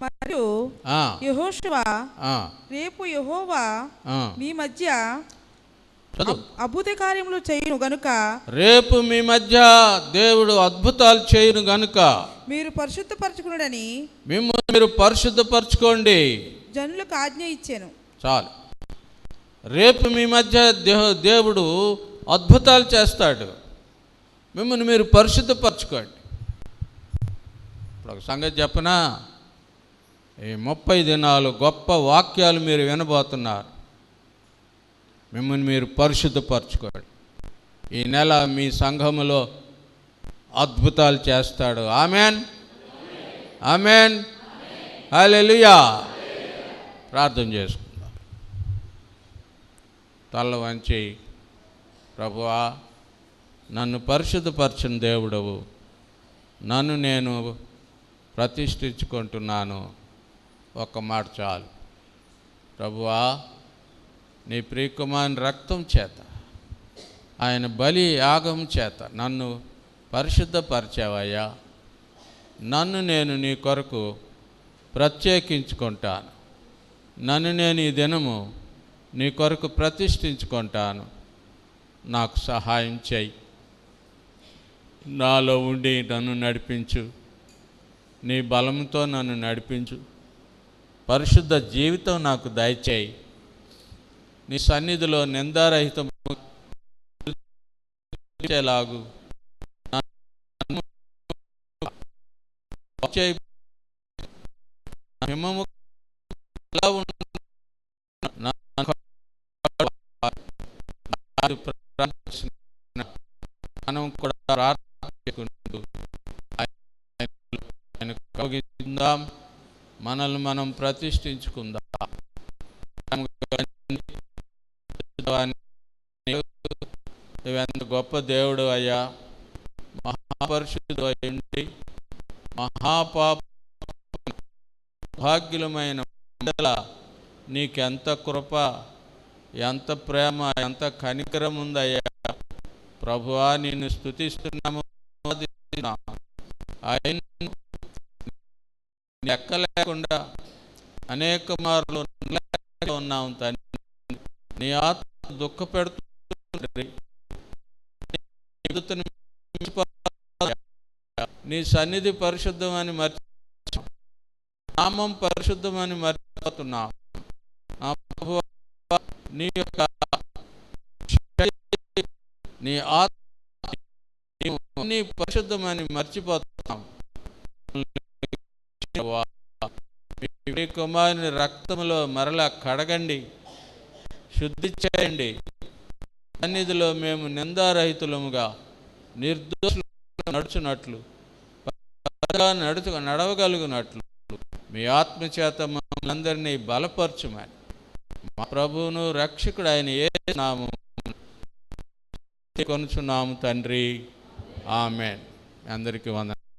మరియు యెహోషువ, రేపు యెహోవా మీ మధ్య అద్భుత కార్యములు చేయును గనుక, రేపు మీ మధ్య దేవుడు అద్భుతాలు చేయును గనుక మీరు పరిశుద్ధపరచుకునుడని మిమ్మల్ని మీరు పరిశుద్ధపరచుకోండి జనులకు ఆజ్ఞ ఇచ్చాను. చాలు. రేపు మీ మధ్య దేవుడు అద్భుతాలు చేస్తాడు, మిమ్మల్ని మీరు పరిశుద్ధపరచుకోండి. ఇప్పుడు ఒక సంగతి చెప్పనా, ఈ 30 దినాలు గొప్ప వాక్యాలు మీరు వినబోతున్నారు. మిమ్మల్ని మీరు పరిశుద్ధపరచుకోండి. ఈ నెల మీ సంఘములో అద్భుతాలు చేస్తాడు. ఆమెన్, ఆమెన్, హల్లెలూయా. ప్రార్థన చేసుకుందాం. తల వంచి, ప్రభువా, నన్ను పరిశుద్ధపరచిన దేవుడవు, నన్ను నేను ప్రతిష్ఠించుకుంటున్నాను. ఒక్క మాట చాలు. ప్రభువా, నీ ప్రియకుమారుని రక్తం చేత, ఆయన బలి యాగం చేత నన్ను పరిశుద్ధపరిచావయ్యా. నన్ను నేను నీ కొరకు ప్రత్యేకించుకుంటాను. నన్ను నేను ఈ దినము నీ కొరకు ప్రతిష్ఠించుకుంటాను. నాకు సహాయం చేయి. నాలో ఉండి నన్ను నడిపించు, నీ బలంతో నన్ను నడిపించు. పరిశుద్ధ జీవితం నాకు దయచేయి. నీ సన్నిధిలో నిందారహితం లాగు మనం కూడా ప్రార్థించుకుంటూ మనల్ని మనం ప్రతిష్ఠించుకుందాం. నువ్వెంత గొప్ప దేవుడు అయ్యా, మహాపరిశుద్ధుడు అయ్యుండి మహాపాప భాగ్యులమైన నీకెంత కృప, ఎంత ప్రేమ, ఎంత కనికరం ఉందయ్యా. ప్రభువా, నిన్ను స్తుతిస్తున్నాము. ఆయన లెక్క లేకుండా అనేక మార్లు ఉన్నాము తండ్రి. నీ ఆత్మ దుఃఖపెడుతుంది. నీ సన్నిధి పరిశుద్ధమని నామం పరిశుద్ధమని మర్చిపోతున్నాం. నీ యొక్క నీ ఆత్మ పరిశుద్ధమని మర్చిపోతున్నాం. మీ కుమారుని రక్తంలో మరలా కడగండి, శుద్ధి చేయండి. సన్నిధిలో మేము నిందారహితులముగా నిర్దోషులుగా నడవగలుగునట్లు మీ ఆత్మచేత మనందరినీ బలపరచుమని మా ప్రభువును రక్షకుడు ఆయన యేసు నామమున కొనుచున్నాము తండ్రి. ఆమేన్. అందరికీ వందనాలు.